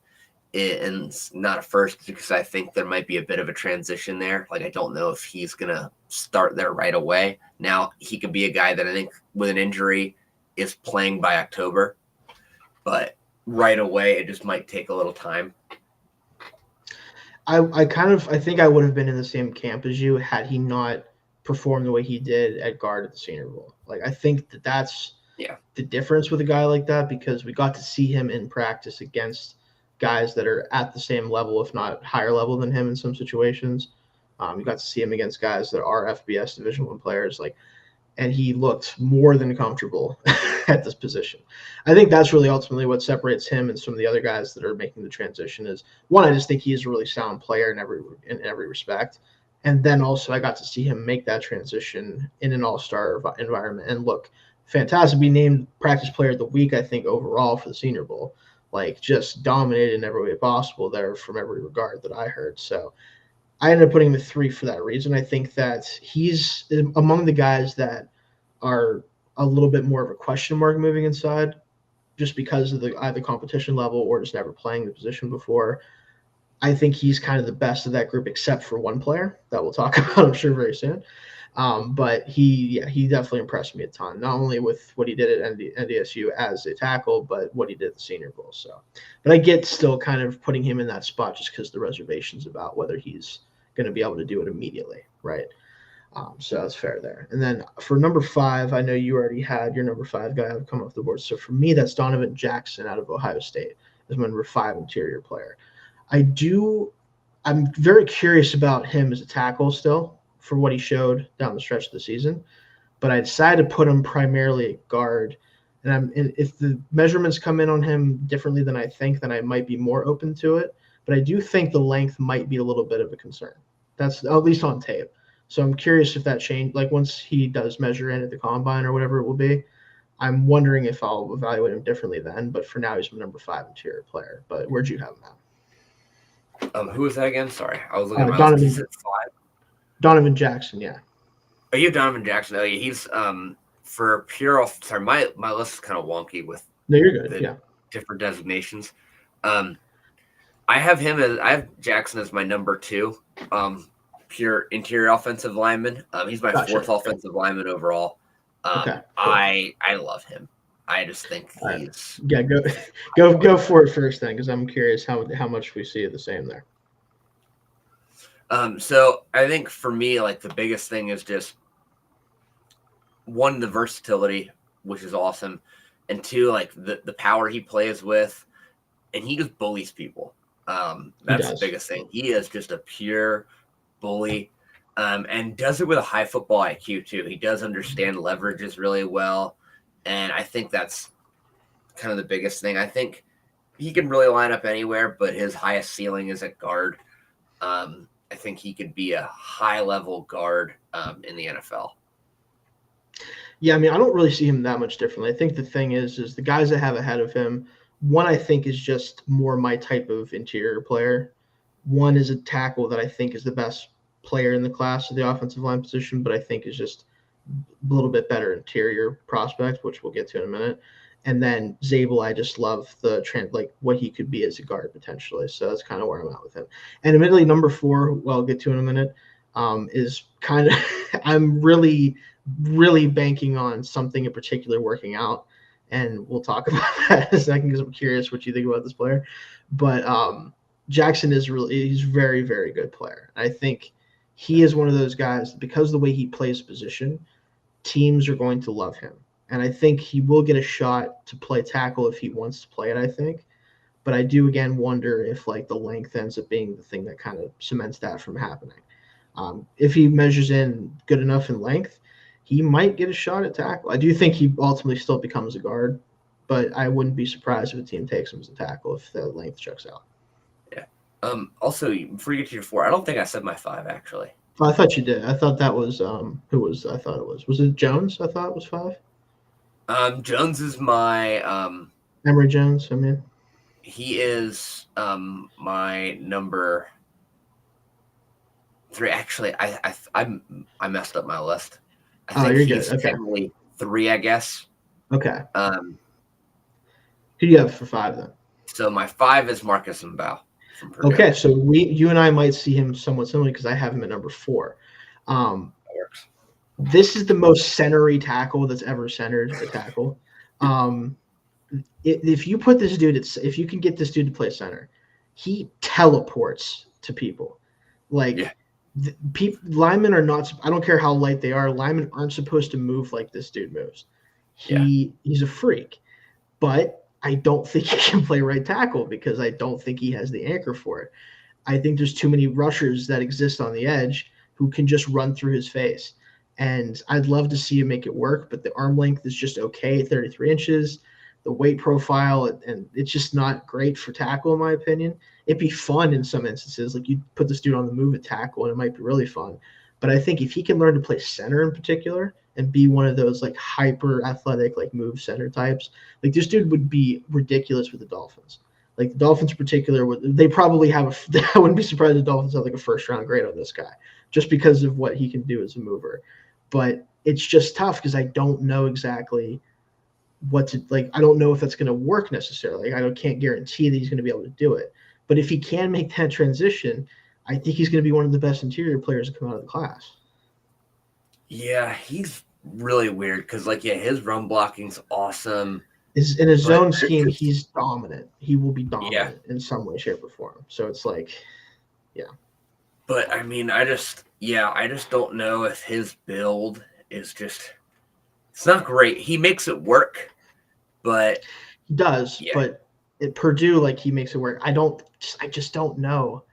and not a first, because I think there might be a bit of a transition there. Like, I don't know if he's going to start there right away. Now, he could be a guy that I think with an injury is playing by October, but right away, it just might take a little time. I think I would have been in the same camp as you had he not performed the way he did at guard at the Senior Bowl. Like, I think that's the difference with a guy like that, because we got to see him in practice against guys that are at the same level, if not higher level than him in some situations. You got to see him against guys that are FBS Division I players, and he looked more than comfortable at this position. I think that's really ultimately what separates him and some of the other guys that are making the transition is, one, I just think he's a really sound player in every respect. And then also I got to see him make that transition in an all-star environment and look fantastic. Be named practice player of the week, I think, overall for the Senior Bowl. Like, just dominated in every way possible there from every regard that I heard. So I ended up putting him at 3 for that reason. I think that he's among the guys that are a little bit more of a question mark moving inside just because of the either competition level or just never playing the position before. I think he's kind of the best of that group except for one player that we'll talk about, I'm sure, very soon. But he definitely impressed me a ton, not only with what he did at NDSU as a tackle, but what he did at the Senior Bowl. So, but I get still kind of putting him in that spot just because the reservations about whether he's going to be able to do it immediately, right? So that's fair there. And then for number 5, I know you already had your number 5 guy have come off the board. So for me, that's Donovan Jackson out of Ohio State as my number 5 interior player. I'm very curious about him as a tackle still for what he showed down the stretch of the season, but I decided to put him primarily at guard. And if the measurements come in on him differently than I think, then I might be more open to it. But I do think the length might be a little bit of a concern. That's at least on tape. So I'm curious if that changed, like once he does measure in at the combine or whatever it will be, I'm wondering if I'll evaluate him differently then. But for now, he's my number 5 interior player. But where'd you have him at? Who was that again? Sorry, I was looking at my list. You Donovan said 5. Donovan Jackson. Yeah. Oh, you have Donovan Jackson. Oh, yeah, he's for pure. Sorry, my list is kind of wonky with No, you're good. the Yeah. different designations. Um, I have Jackson as my number 2, pure interior offensive lineman. He's my Gotcha. 4th offensive lineman overall. Okay. Cool. I love him. I just think All right. he's Yeah. Go for it first then, because I'm curious how much we see the same there. So I think for me, like the biggest thing is just 1, the versatility, which is awesome, and 2, like the power he plays with, and he just bullies people. That's the biggest thing. He is just a pure bully, and does it with a high football IQ too. He does understand leverages really well, and I think that's kind of the biggest thing. I think he can really line up anywhere, but his highest ceiling is at guard. I think he could be a high-level guard in the NFL. Yeah, I mean, I don't really see him that much differently. I think the thing is the guys that have ahead of him, one I think is just more my type of interior player. One is a tackle that I think is the best player in the class of the offensive line position, but I think is just a little bit better interior prospect, which we'll get to in a minute. And then Zabel, I just love the trend, like what he could be as a guard potentially. So that's kind of where I'm at with him. And admittedly, number 4, well, I'll get to in a minute, is kind of I'm really banking on something in particular working out, and we'll talk about that in a second because I'm curious what you think about this player. But Jackson he's very, very good player. I think he is one of those guys, because of the way he plays position, teams are going to love him. And I think he will get a shot to play tackle if he wants to play it, I think. But I do, again, wonder if like the length ends up being the thing that kind of cements that from happening. If he measures in good enough in length, he might get a shot at tackle. I do think he ultimately still becomes a guard, but I wouldn't be surprised if a team takes him as a tackle if the length checks out. Yeah. Also, before you get to your 4, I don't think I said my 5 actually. I thought you did. I thought that was who was I thought it was. Was it Jones? I thought it was 5. Jones is my Emory Jones, I mean. He is my number 3. Actually, I messed up my list. I think you're he's good. Okay. technically 3, I guess. Okay. Who do you have for 5 then? So my 5 is Marcus Mbao from Purdue. Okay, so you and I might see him somewhat similarly because I have him at number 4. That works. This is the most centery tackle that's ever centered a tackle. If you put this dude, if you can get this dude to play center, he teleports to people. Like linemen are not. I don't care how light they are. Linemen aren't supposed to move like this dude moves. He's a freak, but I don't think he can play right tackle because I don't think he has the anchor for it. I think there's too many rushers that exist on the edge who can just run through his face. And I'd love to see him make it work, but the arm length is just okay, 33 inches. The weight profile, and it's just not great for tackle, in my opinion. It'd be fun in some instances. Like you put this dude on the move at tackle, and it might be really fun. But I think if he can learn to play center in particular and be one of those like hyper athletic, like move center types, like this dude would be ridiculous with the Dolphins. Like the Dolphins in particular, they probably have I wouldn't be surprised if the Dolphins have like a 1st-round grade on this guy just because of what he can do as a mover. But it's just tough because I don't know exactly what to like. I don't know if that's going to work necessarily. I can't guarantee that he's going to be able to do it. But if he can make that transition, I think he's going to be one of the best interior players to come out of the class. Yeah, he's really weird because, his run blocking's awesome. In his zone scheme, he's dominant. He will be dominant in some way, shape, or form. So it's like, yeah. But I mean, I just don't know if his build is just. It's not great. He makes it work, but he does. Yeah. But at Purdue, he makes it work. I just don't know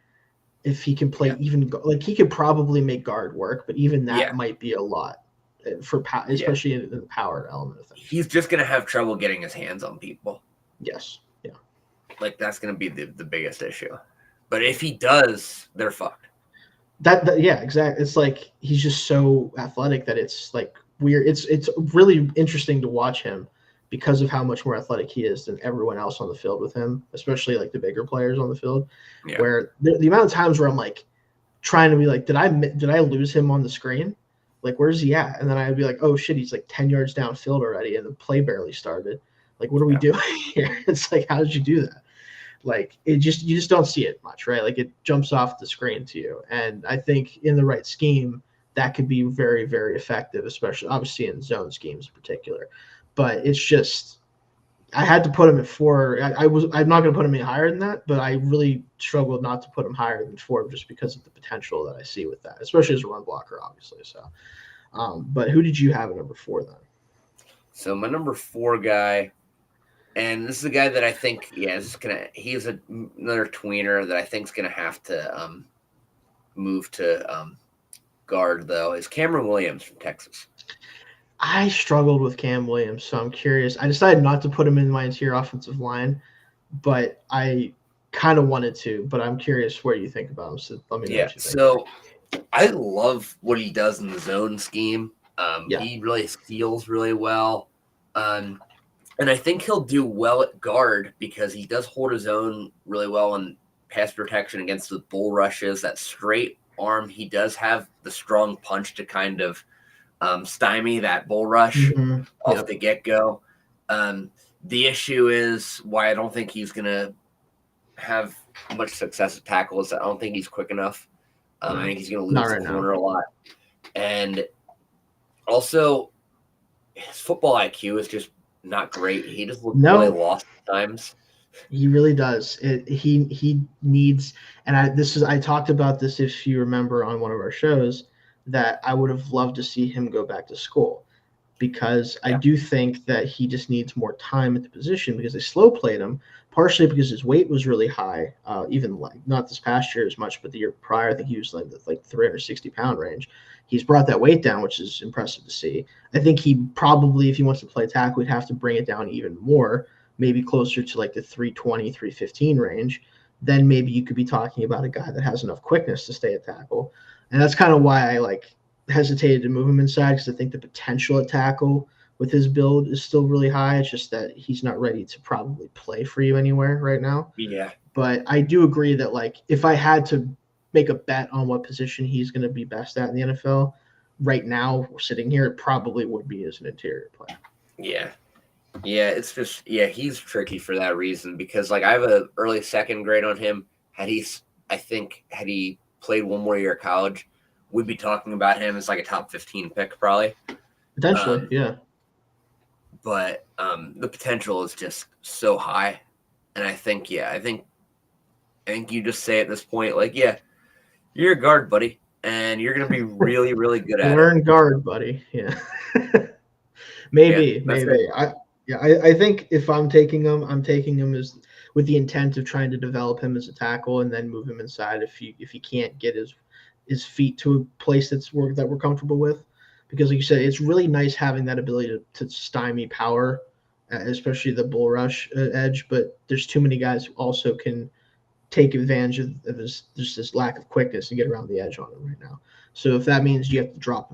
if he can play even he could probably make guard work, but even that might be a lot for especially in the power element of things. He's just gonna have trouble getting his hands on people. Yes. Yeah. That's gonna be the biggest issue. But if he does, they're fucked. That exactly. It's like he's just so athletic that it's like weird. It's really interesting to watch him because of how much more athletic he is than everyone else on the field with him, especially like the bigger players on the field. Yeah. Where the amount of times where I'm like trying to be like, did I lose him on the screen? Like, where's he at? And then I'd be like, oh shit, he's like 10 yards downfield already, and the play barely started. Like, what are we doing here? It's like, how did you do that? Like, you just don't see it much, right? Like, it jumps off the screen to you. And I think in the right scheme, that could be very, very effective, especially obviously in zone schemes in particular. But it's just, I had to put him at 4. I'm not going to put him any higher than that, but I really struggled not to put him higher than 4 just because of the potential that I see with that, especially as a run blocker, obviously. So, but who did you have at number 4 then? So my number 4 guy, and this is a guy that I think, he's another tweener that I think is gonna have to move to guard though, is Cameron Williams from Texas. I struggled with Cam Williams, so I'm curious. I decided not to put him in my interior offensive line, but I kind of wanted to. But I'm curious what you think about him. So let me know what you think. So I love what he does in the zone scheme. He really steals really well. And I think he'll do well at guard because he does hold his own really well in pass protection against the bull rushes. That straight arm, he does have the strong punch to kind of stymie that bull rush off the get-go. The issue is why I don't think he's going to have much success at tackles. I don't think he's quick enough. I think he's going to lose the corner a lot. And also, his football IQ is just not great. He just looks really lost at times. He really does. He needs, and I talked about this, if you remember, on one of our shows, that I would have loved to see him go back to school, because I do think that he just needs more time at the position, because they slow played him, partially because his weight was really high, even like not this past year as much, but the year prior, I think he was like 360-pound range. He's brought that weight down, which is impressive to see. I think he probably, if he wants to play tackle, he'd have to bring it down even more, maybe closer to like the 320, 315 range. Then maybe you could be talking about a guy that has enough quickness to stay at tackle. And that's kind of why I hesitated to move him inside, because I think the potential at tackle with his build is still really high. It's just that he's not ready to probably play for you anywhere right now. Yeah. But I do agree that if I had to make a bet on what position he's going to be best at in the NFL right now, sitting here, it probably would be as an interior player. Yeah. Yeah, it's just, he's tricky for that reason, because I have an early second grade on him. Had he played one more year of college, we'd be talking about him as a top 15 pick probably. Potentially, yeah. But the potential is just so high. And I think you just say at this point, you're a guard, buddy, and you're going to be really, really good at it. Learn guard, buddy. Yeah. maybe. I think if I'm taking him as with the intent of trying to develop him as a tackle and then move him inside if he can't get his feet to a place that we're comfortable with. Because like you said, it's really nice having that ability to stymie power, especially the bull rush edge. But there's too many guys who also can take advantage of this lack of quickness and get around the edge on him right now. So if that means you have to drop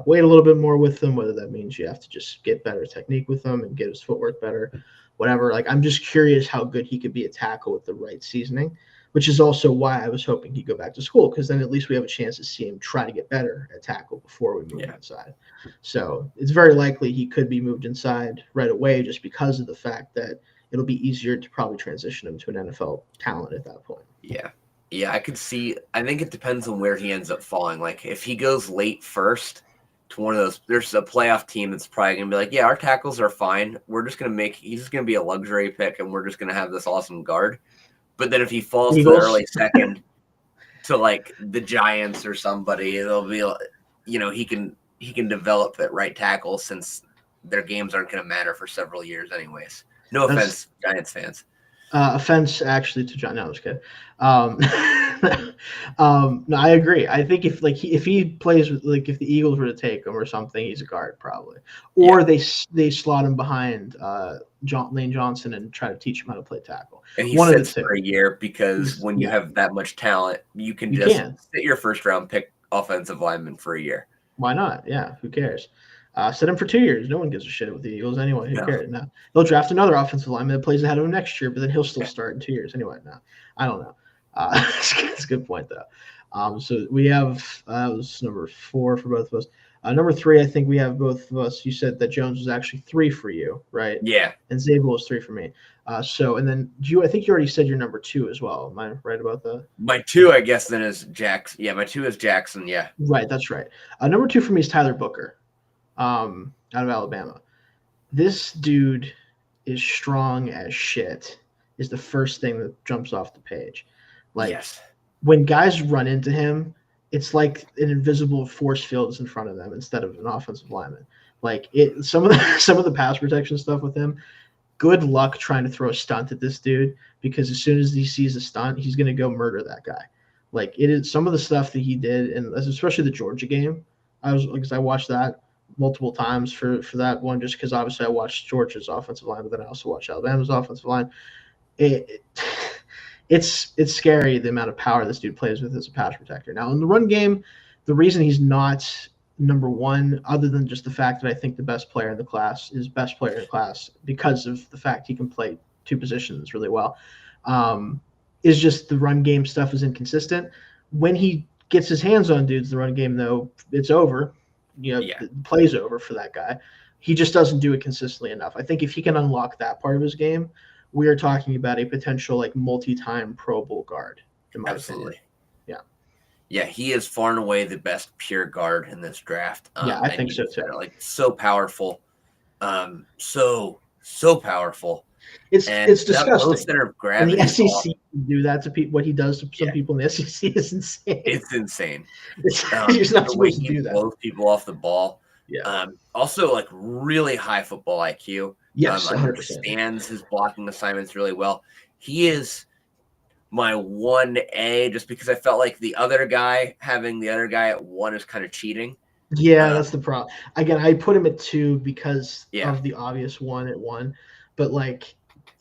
weight a little bit more with them, whether that means you have to just get better technique with them and get his footwork better, whatever. I'm just curious how good he could be a tackle with the right seasoning, which is also why I was hoping he'd go back to school, because then at least we have a chance to see him try to get better at tackle before we move him inside. So it's very likely he could be moved inside right away, just because of the fact that it'll be easier to probably transition him to an NFL talent at that point. Yeah. Yeah, I could see. I think it depends on where he ends up falling. If he goes late first to one of those, there's a playoff team that's probably going to be our tackles are fine. We're just going to he's just going to be a luxury pick, and we're just going to have this awesome guard. But then if he falls to the early second to the Giants or somebody, it'll be, he can develop at right tackle, since their games aren't going to matter for several years anyways. No offense, Giants fans. Offense actually to John. No, I was kidding. No, I agree. I think if he plays with if the Eagles were to take him or something, he's a guard probably, or they slot him behind Lane Johnson and try to teach him how to play tackle. And he sits for a year, because when you have that much talent, you can sit your first round pick offensive lineman for a year. Why not? Yeah, who cares? Set him for 2 years. No one gives a shit with the Eagles anyway. Who No. cares? No. They'll draft another offensive lineman that plays ahead of him next year, but then he'll still start in 2 years anyway. No, I don't know. It's a good point, though. So we have that was number 4 for both of us. Number 3, I think we have both of us. You said that Jones was actually 3 for you, right? Yeah. And Zabel was 3 for me. And then I think you already said your number 2 as well. Am I right about that? My 2, I guess, then is Jackson. Yeah, my 2 is Jackson. Yeah. Right, that's right. Number 2 for me is Tyler Booker, out of Alabama. This dude is strong as shit. Is the first thing that jumps off the page. Like, yes. When guys run into him, it's like an invisible force field is in front of them instead of an offensive lineman. Like some of the pass protection stuff with him. Good luck trying to throw a stunt at this dude, because as soon as he sees a stunt, he's going to go murder that guy. Like, it is some of the stuff that he did, and especially the Georgia game. Because I watched that multiple times for that one, just because obviously I watched Georgia's offensive line, but then I also watched Alabama's offensive line. It's scary the amount of power this dude plays with as a pass protector. Now, in the run game, the reason he's not number 1, other than just the fact that I think the best player in the class is best player in the class because of the fact he can play 2 positions really well, is just the run game stuff is inconsistent. When he gets his hands on dudes, the run game, though, it's over. The play's over for that guy. He just doesn't do it consistently enough. I think if he can unlock that part of his game, we are talking about a potential like multi-time Pro Bowl guard, in my opinion. Yeah, he is far and away the best pure guard in this draft. I think so too. Like, so powerful, so powerful. It's disgusting. Center of gravity. And the SEC do that to people. What he does to some people in the SEC is insane. It's insane. He's not supposed to do that. Blows people off the ball. Yeah. Also, like, really high football IQ. Yes, 100%. Understands his blocking assignments really well. He is my 1A, just because I felt like having the other guy at 1 is kind of cheating. Yeah, that's the problem. Again, I put him at 2 because of the obvious 1 at 1. But like,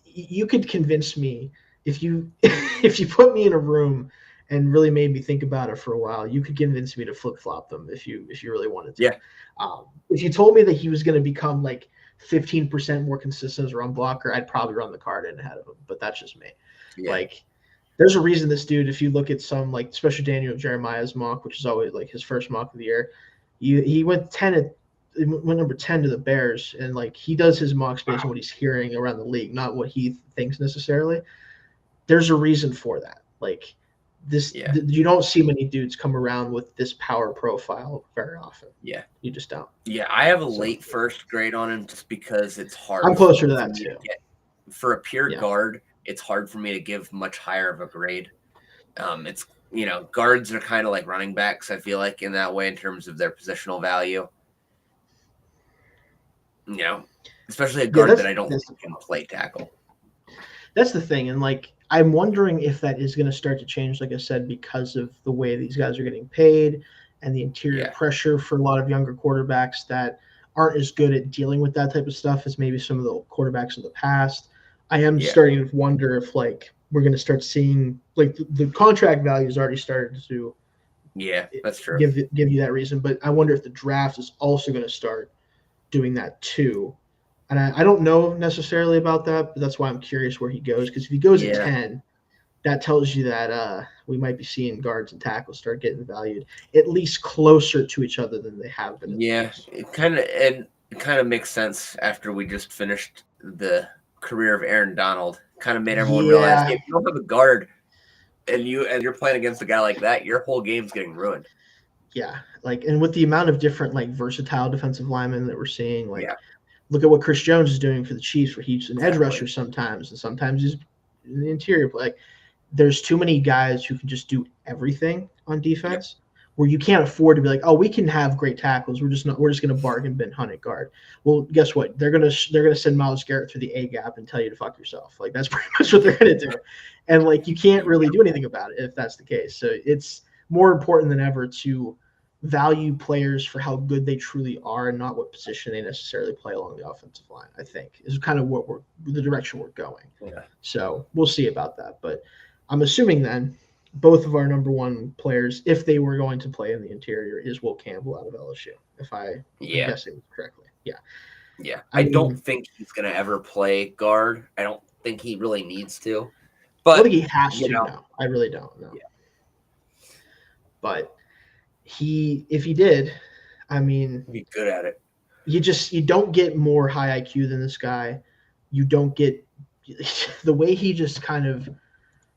you could convince me if you put me in a room and really made me think about it for a while, you could convince me to flip flop them if you really wanted to. Yeah. If you told me that he was going to become like 15% more consistent as a run blocker, I'd probably run the card in ahead of him. But that's just me. Yeah. Like, there's a reason this dude, if you look at some, like, especially Daniel Jeremiah's mock, which is always like his first mock of the year, he went number 10 to the Bears, and like, he does his mocks based on what he's hearing around the league, not what he thinks necessarily. There's a reason for that. Like, you don't see many dudes come around with this power profile very often. Yeah, you just don't. Yeah, I have a late first grade on him just because it's hard. I'm closer to that too. For a pure guard, it's hard for me to give much higher of a grade. It's guards are kind of like running backs, I feel like, in that way, in terms of their positional value. Especially a guard that I don't think can play tackle. That's the thing. And like, I'm wondering if that is going to start to change, like I said, because of the way these guys are getting paid and the interior pressure for a lot of younger quarterbacks that aren't as good at dealing with that type of stuff as maybe some of the quarterbacks in the past. I am starting to wonder if like we're going to start seeing like the contract values already started to that's true. Give you that reason. But I wonder if the draft is also going to start doing that too. And I don't know necessarily about that, but that's why I'm curious where he goes. Because if he goes at 10, that tells you that we might be seeing guards and tackles start getting valued at least closer to each other than they have been. It kind of makes sense after we just finished the career of Aaron Donald. Kind of made everyone realize if you don't have a guard and you're playing against a guy like that, your whole game's getting ruined. Yeah, like, and with the amount of different like versatile defensive linemen that we're seeing, like. Look at what Chris Jones is doing for the Chiefs, where he's an edge rusher sometimes, and sometimes he's in the interior. Like, there's too many guys who can just do everything on defense, where you can't afford to be like, oh, we can have great tackles. We're just going to bargain bin hunt at guard. Well, guess what? They're gonna send Myles Garrett through the A gap and tell you to fuck yourself. Like, that's pretty much what they're gonna do, and like, you can't really do anything about it if that's the case. So it's more important than ever to value players for how good they truly are and not what position they necessarily play along the offensive line, I think, is kind of the direction we're going. Yeah. So we'll see about that. But I'm assuming then both of our number one players, if they were going to play in the interior, is Will Campbell out of LSU, if I am Yeah. guessing correctly. Yeah. Yeah. I don't mean, think he's going to ever play guard. I don't think he really needs to. I don't But, think he has you to. know, No, I really don't know. yeah. But if he did, I mean, Be good at it. you don't get more high IQ than this guy. You don't get the way he just kind of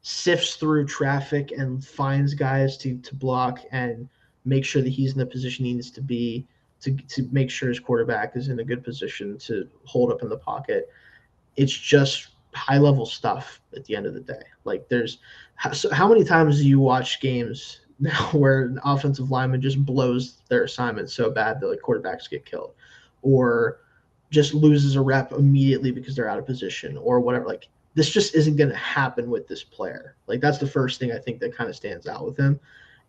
sifts through traffic and finds guys to block and make sure that he's in the position he needs to be to make sure his quarterback is in a good position to hold up in the pocket. It's just high level stuff at the end of the day. Like how many times do you watch games now where an offensive lineman just blows their assignment so bad that like quarterbacks get killed, or just loses a rep immediately because they're out of position or whatever. Like this just isn't going to happen with this player. Like that's the first thing I think that kind of stands out with him.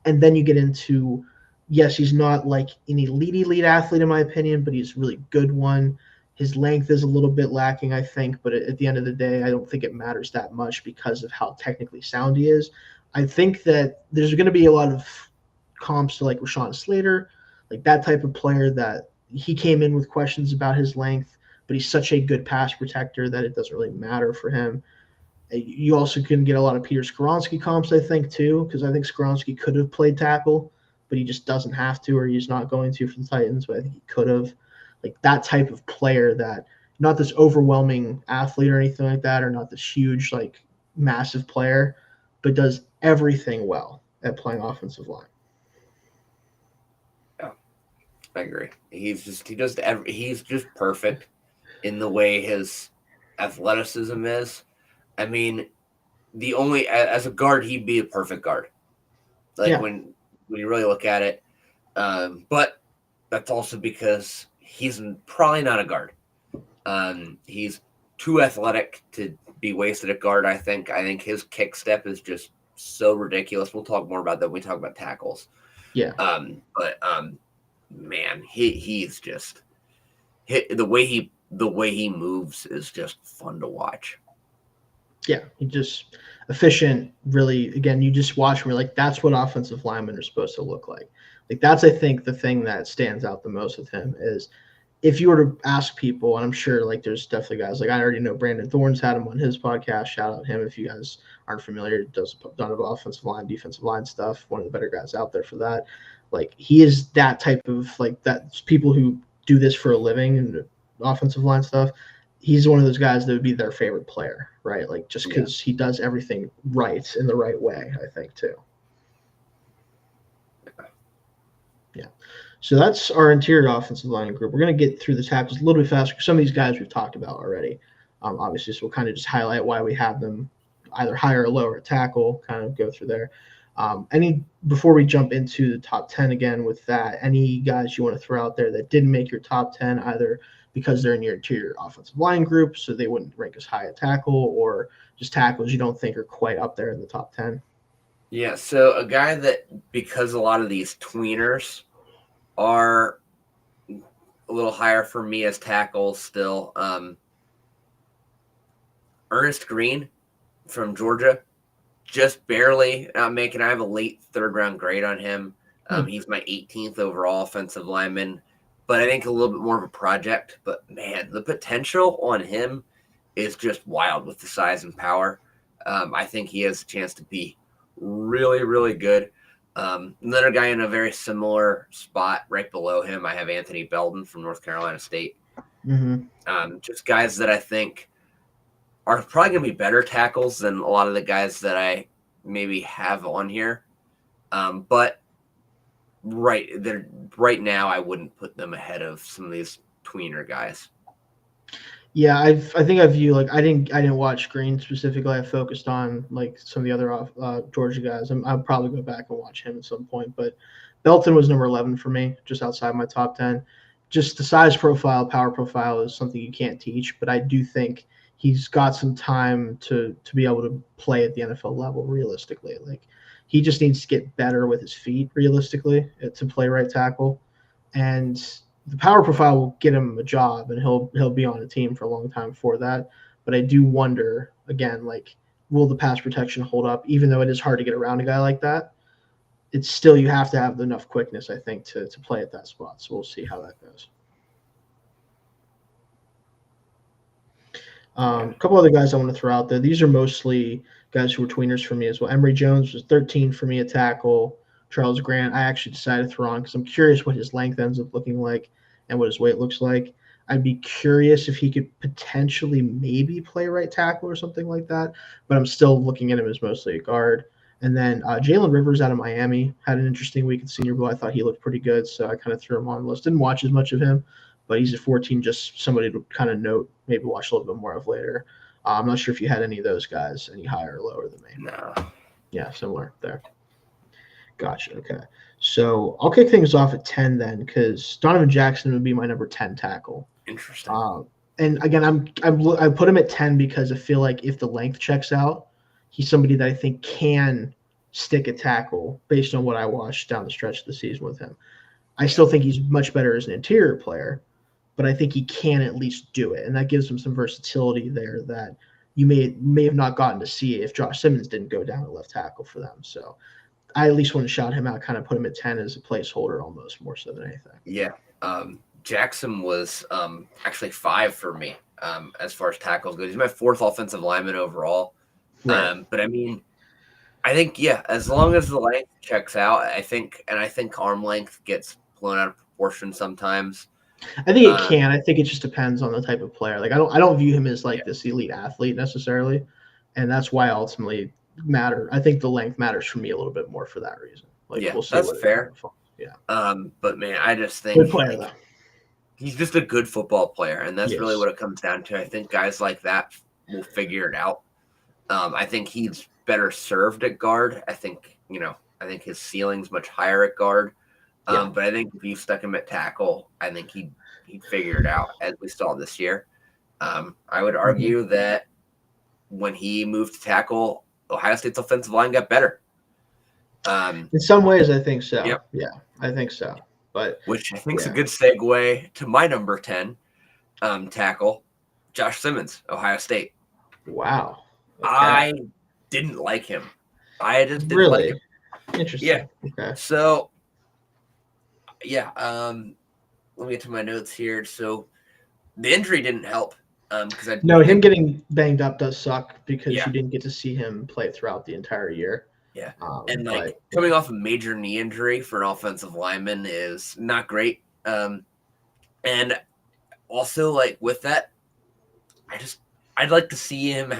And then you get into, yes, he's not like an elite athlete in my opinion, but he's a really good one. His length is a little bit lacking, I think, but at the end of the day, I don't think it matters that much because of how technically sound he is. I think that there's going to be a lot of comps to like Rashawn Slater, like that type of player that he came in with questions about his length, but he's such a good pass protector that it doesn't really matter for him. You also can get a lot of Peter Skoronski comps, I think, too, because I think Skoronski could have played tackle, but he just doesn't have to, or he's not going to for the Titans, but I think he could have. Like that type of player that not this overwhelming athlete or anything like that, or not this huge, like massive player, but does everything well at playing offensive line. Yeah, I agree. He's just perfect in the way his athleticism is. I mean, as a guard, he'd be a perfect guard. Like Yeah. when you really look at it, but that's also because he's probably not a guard. He's too athletic to be wasted at guard. I think his kick step is just so ridiculous. We'll talk more about that when we talk about tackles. Yeah. But man, he's just the way he moves is just fun to watch. Yeah, he just efficient. Really, again, you just watch him. You're like, that's what offensive linemen are supposed to look like. Like that's, I think, the thing that stands out the most with him is if you were to ask people, and I'm sure like there's definitely guys like I already know Brandon Thorne's had him on his podcast. Shout out him if you guys aren't familiar. Does a ton of offensive line, defensive line stuff. One of the better guys out there for that. Like he is that type of like that people who do this for a living and offensive line stuff. He's one of those guys that would be their favorite player, right? Like just because he does everything right in the right way, I think too. Yeah. So that's our interior offensive line group. We're going to get through the tackles a little bit faster. Some of these guys we've talked about already, obviously. So we'll kind of just highlight why we have them either higher or lower at tackle, kind of go through there. Before we jump into the top 10 again with that, any guys you want to throw out there that didn't make your top 10 either because they're in your interior offensive line group, so they wouldn't rank as high at tackle, or just tackles you don't think are quite up there in the top 10? Yeah, so a guy that, because a lot of these tweeners are a little higher for me as tackles still, Ernest Green from Georgia, just barely not making. I have a late third round grade on him. He's my 18th overall offensive lineman, but I think a little bit more of a project. But man, the potential on him is just wild with the size and power. I think he has a chance to be really, really good. Another guy in a very similar spot right below him, I have Anthony Belton from North Carolina State. Just guys that I think are probably going to be better tackles than a lot of the guys that I maybe have on here. But right now, I wouldn't put them ahead of some of these tweener guys. Yeah, I think I view like I didn't watch Green specifically. I focused on like some of the other Georgia guys. I'll probably go back and watch him at some point. But Belton was number 11 for me, just outside my top 10. Just the size profile, power profile is something you can't teach, but I do think he's got some time to be able to play at the NFL level realistically. Like he just needs to get better with his feet realistically to play right tackle, and the power profile will get him a job, and he'll be on a team for a long time for that. But I do wonder again, like will the pass protection hold up, even though it is hard to get around a guy like that. It's still, you have to have enough quickness, I think, to play at that spot. So we'll see how that goes. A couple other guys I want to throw out there. These are mostly guys who were tweeners for me as well. Emory Jones was 13 for me at tackle. Charles Grant, I actually decided to throw on because I'm curious what his length ends up looking like and what his weight looks like. I'd be curious if he could potentially maybe play right tackle or something like that, but I'm still looking at him as mostly a guard. And then Jalen Rivers out of Miami had an interesting week at Senior Bowl. I thought he looked pretty good, so I kind of threw him on the list. Didn't watch as much of him, but he's at 14, just somebody to kind of note, maybe watch a little bit more of later. I'm not sure if you had any of those guys any higher or lower than me. No. Yeah, similar there. Gotcha. Okay. So I'll kick things off at 10 then, because Donovan Jackson would be my number 10 tackle. Interesting. And again, I put him at 10 because I feel like if the length checks out, he's somebody that I think can stick a tackle based on what I watched down the stretch of the season with him. I still think he's much better as an interior player, but I think he can at least do it, and that gives him some versatility there that you may have not gotten to see if Josh Simmons didn't go down at left tackle for them. So I at least want to shout him out, kind of put him at 10 as a placeholder almost more so than anything. Yeah. Jackson was actually 5 for me as far as tackles go. He's my 4th offensive lineman overall. Right. But I mean, I think, yeah, as long as the length checks out, I think arm length gets blown out of proportion sometimes. I think it can. I think it just depends on the type of player. Like I don't view him as like this elite athlete necessarily, and that's why ultimately I think the length matters for me a little bit more for that reason. Like we'll see. That's fair. Yeah. But man, I just think good player though. He's just a good football player, and that's really what it comes down to. I think guys like that will figure it out. I think he's better served at guard. I think his ceiling's much higher at guard. But I think if you stuck him at tackle, I think he'd figure it out, as we saw this year. I would argue that when he moved to tackle, Ohio State's offensive line got better. In some ways, I think so. Yep. Yeah, I think so. Which I think is a good segue to my number 10 tackle, Josh Simmons, Ohio State. Wow. Okay. I didn't like him. I just didn't like him. Interesting. Yeah. Okay. So, yeah. Let me get to my notes here. So, the injury didn't help. Him getting banged up does suck because you didn't get to see him play throughout the entire year. Yeah. Coming off a major knee injury for an offensive lineman is not great. And also, like, with that, I'd like to see him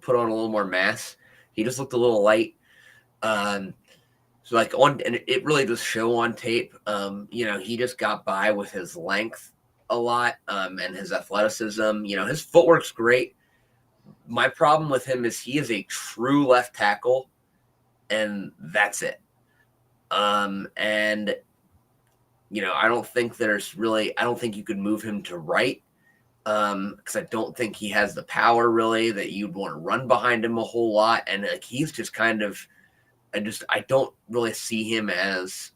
put on a little more mass. He just looked a little light. And it really does show on tape. He just got by with his length a lot, and his athleticism. His footwork's great. My problem with him is he is a true left tackle, and that's it. I don't think you could move him to right, because I don't think he has the power really that you'd want to run behind him a whole lot, and he's just kind of. I don't really see him as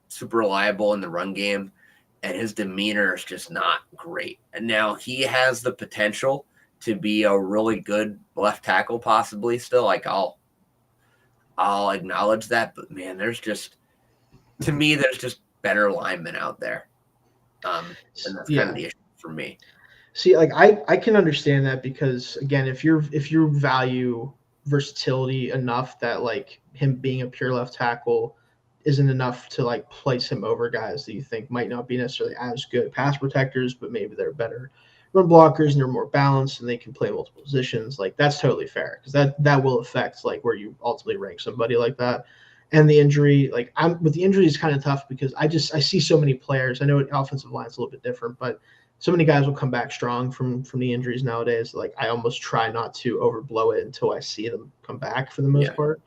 super reliable in the run game, and his demeanor is just not great. And now he has the potential to be a really good left tackle, possibly still. Like I'll acknowledge that, but man, there's just better linemen out there, and that's kind of the issue for me. See, like I can understand that because again, if you value versatility enough that like him being a pure left tackle isn't enough to like place him over guys that you think might not be necessarily as good pass protectors, but maybe they're better run blockers and they're more balanced and they can play multiple positions. Like that's totally fair because that will affect like where you ultimately rank somebody like that. And the injury, like with the injury is kind of tough because I see so many players. I know offensive line is a little bit different, but so many guys will come back strong from the injuries nowadays. Like I almost try not to overblow it until I see them come back for the most part.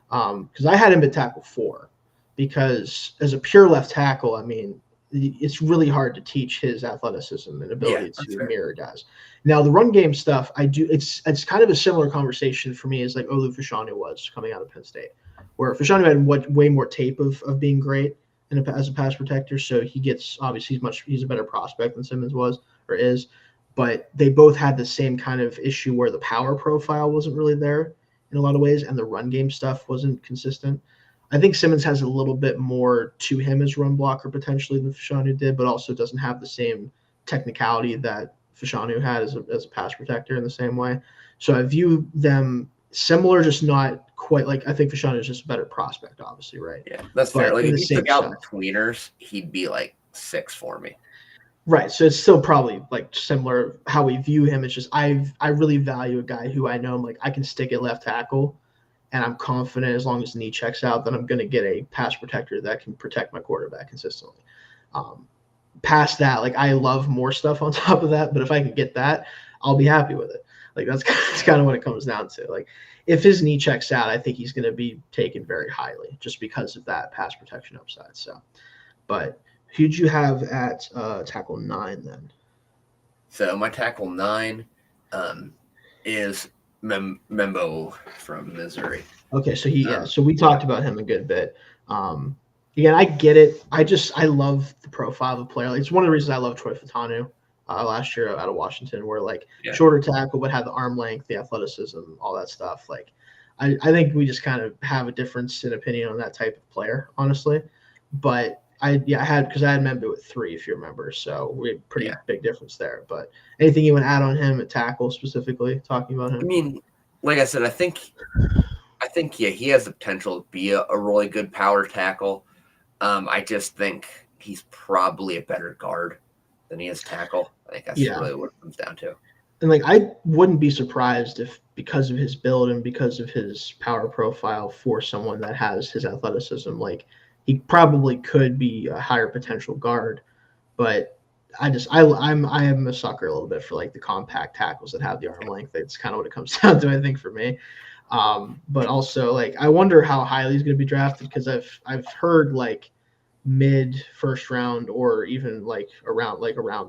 Because I had him at tackle 4 because as a pure left tackle, I mean, it's really hard to teach his athleticism and ability to mirror guys. Now the run game stuff, it's kind of a similar conversation for me as like Olu Fashanu was coming out of Penn State, where Fashanu had way more tape of being great as a pass protector. So he gets, obviously he's a better prospect than Simmons was or is, but they both had the same kind of issue where the power profile wasn't really there in a lot of ways, and the run game stuff wasn't consistent. I think Simmons has a little bit more to him as run blocker potentially than Fashanu did, but also doesn't have the same technicality that Fashanu had as a pass protector in the same way. So I view them similar, just not quite like I think Fashanu is just a better prospect, obviously, right? Yeah, that's But fair. Like in if the you same took out the stuff. tweeners, he'd be like 6 for me. Right. So it's still probably like similar how we view him. It's just I really value a guy who I know I'm like I can stick at left tackle and I'm confident as long as the knee checks out that I'm going to get a pass protector that can protect my quarterback consistently. Past that, like I love more stuff on top of that, but if I can get that, I'll be happy with it. Like that's kind of what it comes down to. Like if his knee checks out, I think he's going to be taken very highly just because of that pass protection upside. So, but who'd you have at tackle 9 then? So my tackle 9 is Membo from Missouri. Okay, so so we talked about him a good bit. Again, I get it. I love the profile of the player. Like, it's one of the reasons I love Troy Fatanu last year out of Washington, where like shorter tackle but had the arm length, the athleticism, all that stuff. Like, I think we just kind of have a difference in opinion on that type of player, honestly. But I had Membu at 3, if you remember, so we had pretty big difference there. But anything you want to add on him at tackle specifically, talking about him? I mean, like I said, I think he has the potential to be a really good power tackle. I just think he's probably a better guard than he is tackle. I think that's really what it comes down to. And like I wouldn't be surprised if because of his build and because of his power profile for someone that has his athleticism, like he probably could be a higher potential guard. But I am a sucker a little bit for like the compact tackles that have the arm length. That's kind of what it comes down to, I think, for me. But also like I wonder how highly he's going to be drafted because I've heard like mid first round or even like around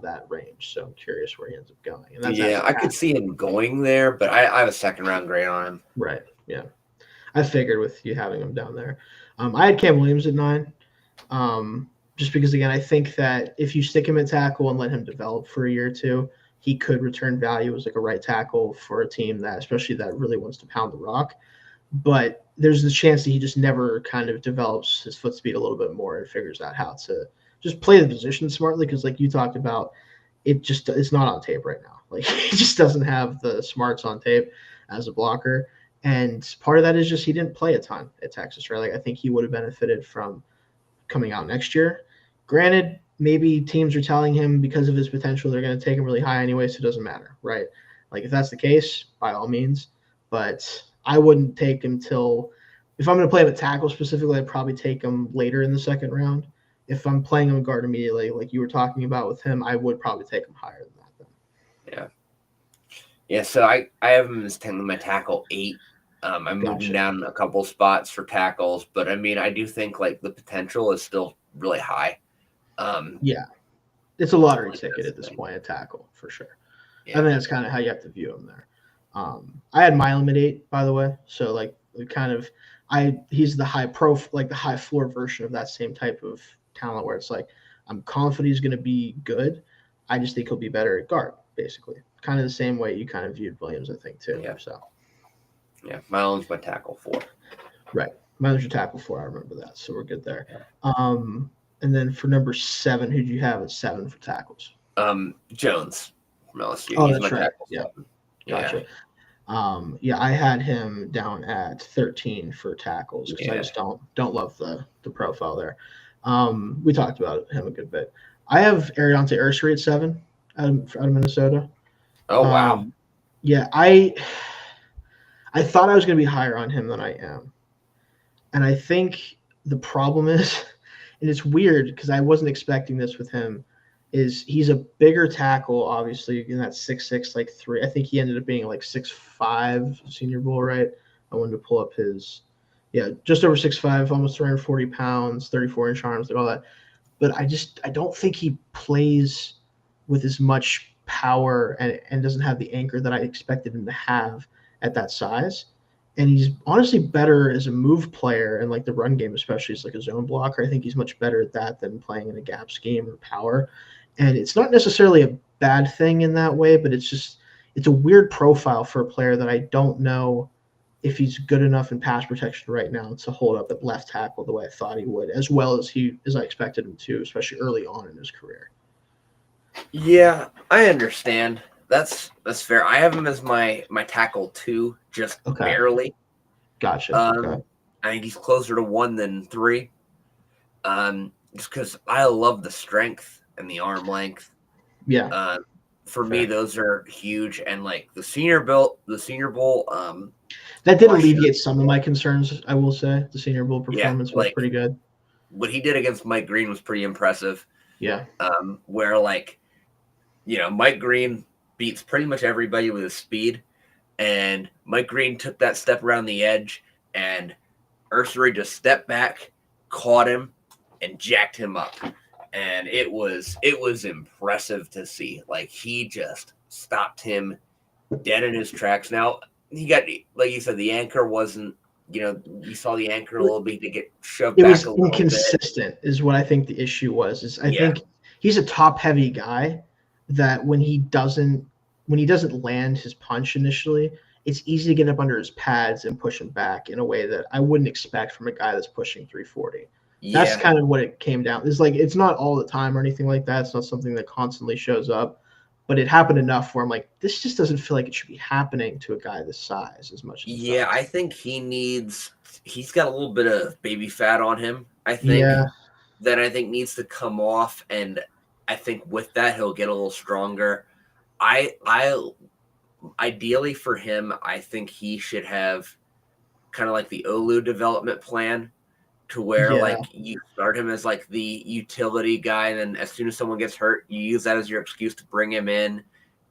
that range. So I'm curious where he ends up going. And that's I could see him going there, but I have a second round grade on him. Right. Yeah. I figured with you having him down there. I had Cam Williams at 9. Just because again, I think that if you stick him at tackle and let him develop for a year or two, he could return value as like a right tackle for a team that, especially that really wants to pound the rock. But there's the chance that he just never kind of develops his foot speed a little bit more and figures out how to just play the position smartly. Because like you talked about, it's not on tape right now. Like he just doesn't have the smarts on tape as a blocker. And part of that is just he didn't play a ton at Texas, right? Like I think he would have benefited from coming out next year. Granted, maybe teams are telling him because of his potential they're going to take him really high anyway, so it doesn't matter, right? Like if that's the case, by all means. But I wouldn't take him till if I'm going to play him at tackle specifically, I'd probably take him later in the second round. If I'm playing him guard immediately, like you were talking about with him, I would probably take him higher than that then. Yeah. So I have him as my tackle 8. I'm moving down a couple spots for tackles, but I mean I do think like the potential is still really high. It's a lottery ticket at this point at tackle for sure. I think that's kind of how you have to view him there. I had Milam at 8, by the way. So like kind of he's the high like the high floor version of that same type of talent where it's like I'm confident he's going to be good. I just think he'll be better at guard, basically. Kind of the same way you kind of viewed Williams, I think, too. Yeah, Milam's my tackle 4. Right. Milam's your tackle 4. I remember that. So we're good there. And then for number 7, who'd you have at 7 for tackles? Jones from LSU. Oh, that's right. Yeah. Gotcha. I had him down at 13 for tackles because I just don't love the profile there. We talked about him a good bit. I have Ariante Ursary at 7 out of Minnesota. Oh, wow. I thought I was going to be higher on him than I am. And I think the problem is, and it's weird because I wasn't expecting this with him, is he's a bigger tackle, obviously, in that 6'6", like 3. I think he ended up being like 6'5", Senior Bowl, right? I wanted to pull up his, just over 6'5", almost 340 pounds, 34-inch arms, like all that. But I don't think he plays with as much power and doesn't have the anchor that I expected him to have at that size. And he's honestly better as a move player and like the run game, especially as like a zone blocker. I think he's much better at that than playing in a gap scheme or power. And it's not necessarily a bad thing in that way, but it's a weird profile for a player that I don't know if he's good enough in pass protection right now to hold up at left tackle the way I thought he would, as well as I expected him to, especially early on in his career. Yeah, I understand. That's fair. I have him as my tackle 2, just Okay. barely. Gotcha. Okay. I think he's closer to 1 than 3. Just because I love the strength and the arm length. Yeah. For me, those are huge. And like the Senior Bowl, that did alleviate some of my concerns. I will say the Senior Bowl performance was pretty good. What he did against Mike Green was pretty impressive. Yeah. Where Mike Green beats pretty much everybody with his speed, and Mike Green took that step around the edge, and Ursery just stepped back, caught him, and jacked him up. And it was impressive to see. Like, he just stopped him dead in his tracks. Now, he got, like you said, the anchor wasn't, you saw the anchor a little bit to get shoved back a little bit. It was inconsistent is what I think the issue was. I think he's a top-heavy guy that when he doesn't land his punch initially, it's easy to get up under his pads and push him back in a way that I wouldn't expect from a guy that's pushing 340. Yeah. That's kind of what it came down. It's not all the time or anything like that. It's not something that constantly shows up, but it happened enough where I'm like, this just doesn't feel like it should be happening to a guy this size as much as it does. I think he's got a little bit of baby fat on him, I think. Yeah. That I think needs to come off, and I think with that he'll get a little stronger. I ideally for him, I think he should have kind of like the Olu development plan, to where like you start him as like the utility guy, and then as soon as someone gets hurt, you use that as your excuse to bring him in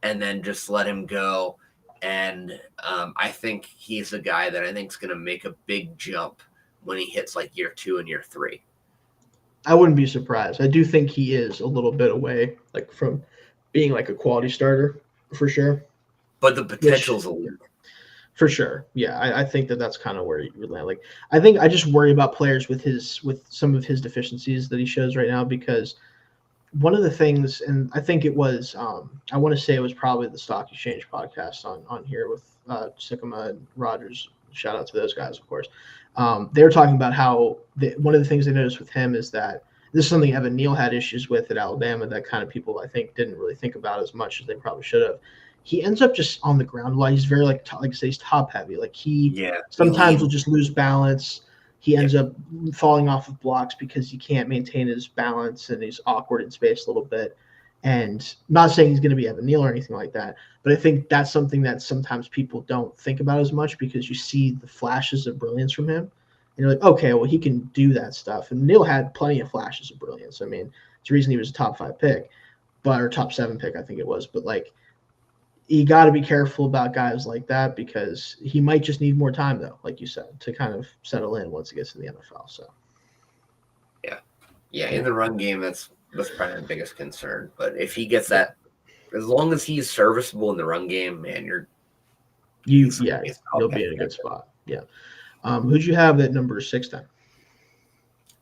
and then just let him go. And I think he's a guy that I think is going to make a big jump when he hits like year 2 and year 3. I wouldn't be surprised. I do think he is a little bit away, like from being like a quality starter for sure. But the potential's a little. For sure. Yeah, I think that's kind of where you would land. Like, I think I just worry about players with some of his deficiencies that he shows right now, because one of the things, and I think it was, I want to say it was probably the Stock Exchange podcast on here with Sycamore and Rogers. Shout out to those guys, of course. They were talking about how one of the things they noticed with him is that this is something Evan Neal had issues with at Alabama that kind of people, I think, didn't really think about as much as they probably should have. He ends up just on the ground a lot. He's very like I say, he's top heavy. Like he sometimes will just lose balance. He ends up falling off of blocks because he can't maintain his balance and he's awkward in space a little bit. And not saying he's going to be Evan Neal or anything like that, but I think that's something that sometimes people don't think about as much, because you see the flashes of brilliance from him. And you're like, okay, well, he can do that stuff. And Neal had plenty of flashes of brilliance. I mean, it's the reason he was a top 5 pick, or top 7 pick, I think it was. But like, you got to be careful about guys like that, because he might just need more time, though, like you said, to kind of settle in once he gets in the NFL. So, yeah, in the run game, that's probably the biggest concern. But if he gets that, as long as he's serviceable in the run game, man, you'll be in a good spot. Yeah. Who'd you have at number 6 then?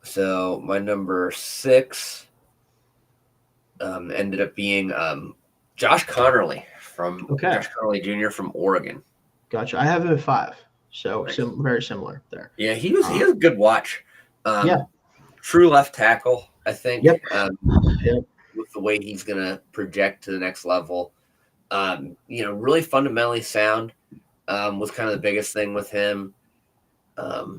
So my number 6 ended up being Josh Connerly Josh Connerly Jr. from Oregon. Gotcha. I have him at 5, so very similar there. Yeah, he was a good watch. True left tackle, I think. Yep. With the way he's going to project to the next level. Really fundamentally sound was kind of the biggest thing with him. As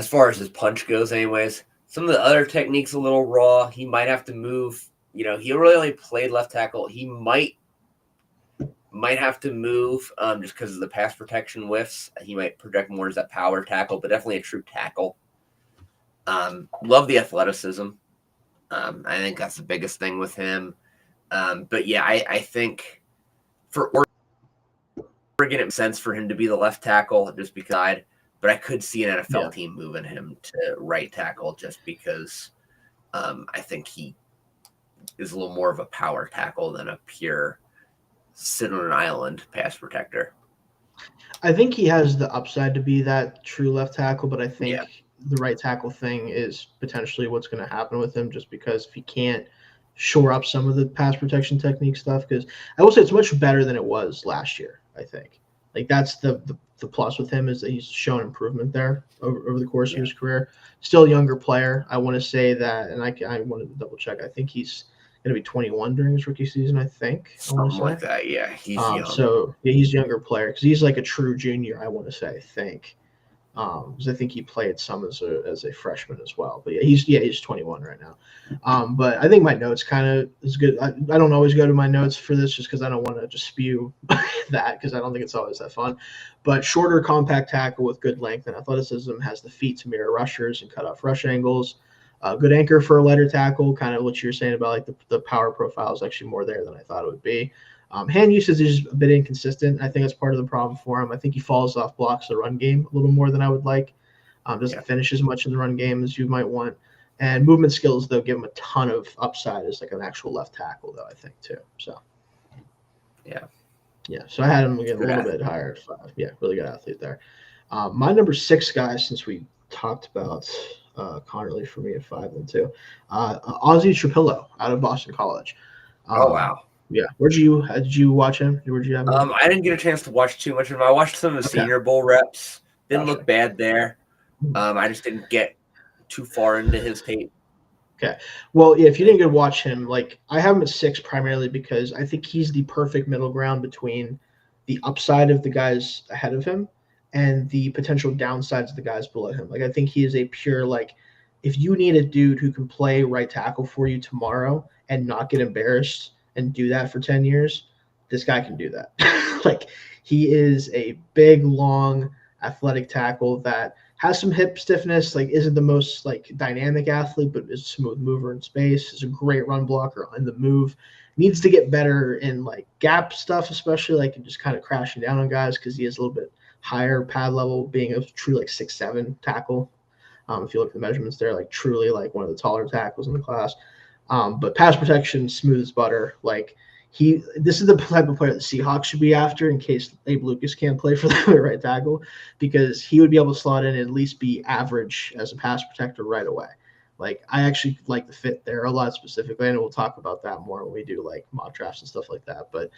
far as his punch goes anyways, some of the other techniques a little raw. He might have to move. He really only played left tackle. He might have to move just because of the pass protection whiffs. He might project more as that power tackle, but definitely a true tackle. Love the athleticism. I think that's the biggest thing with him. But yeah, I think for Oregon, it makes sense for him to be the left tackle just because. But I could see an NFL team moving him to right tackle just because I think he is a little more of a power tackle than a pure sit on an island pass protector. I think he has the upside to be that true left tackle, but I think the right tackle thing is potentially what's going to happen with him, just because if he can't shore up some of the pass protection technique stuff, because I will say it's much better than it was last year. I think like that's the plus with him is that he's shown improvement there over the course of his career. Still a younger player. I want to say that, and I wanted to double check. I think he's going to be 21 during his rookie season. I think Something like that. Yeah, he's young. So yeah, he's a younger player because he's like a true junior. I want to say. I think. Because I think he played some as a freshman as well. But he's 21 right now. But I think my notes kind of is good. I don't always go to my notes for this just because I don't want to just spew that because I don't think it's always that fun. But shorter, compact tackle with good length and athleticism, has the feet to mirror rushers and cut off rush angles. Good anchor for a lighter tackle, kind of what you're saying about like the power profile is actually more there than I thought it would be. Hand usage is a bit inconsistent. I think that's part of the problem for him. I think he falls off blocks the run game a little more than I would like. Doesn't finish as much in the run game as you might want. And movement skills, though, give him a ton of upside as like an actual left tackle, though, I think, too. So, yeah. So I had him again a little bit higher at 5. Yeah, really good athlete there. My number 6 guy, since we talked about Connerly for me at 5 and 2, Ozzie Trapillo out of Boston College. Oh, wow. Yeah. Did you watch him? Where'd you have him? I didn't get a chance to watch too much of him. I watched some of the Senior Bowl reps. Didn't look bad there. I just didn't get too far into his tape. Okay. Well, yeah, if you didn't get to watch him, like I have him at 6 primarily because I think he's the perfect middle ground between the upside of the guys ahead of him and the potential downsides of the guys below him. Like I think he is a pure like if you need a dude who can play right tackle for you tomorrow and not get embarrassed and do that for 10 years, this guy can do that. Like he is a big, long, athletic tackle that has some hip stiffness, like isn't the most like dynamic athlete, but is a smooth mover in space, is a great run blocker on the move. Needs to get better in like gap stuff, especially like just kind of crashing down on guys because he is a little bit higher pad level, being a true like 6'7" tackle. If you look at the measurements there, like truly like one of the taller tackles in the class. But pass protection, smooth as butter. Like this is the type of player the Seahawks should be after in case Abe Lucas can't play for them at right tackle, because he would be able to slot in and at least be average as a pass protector right away. Like I actually like the fit there a lot specifically, and we'll talk about that more when we do like mock drafts and stuff like that. But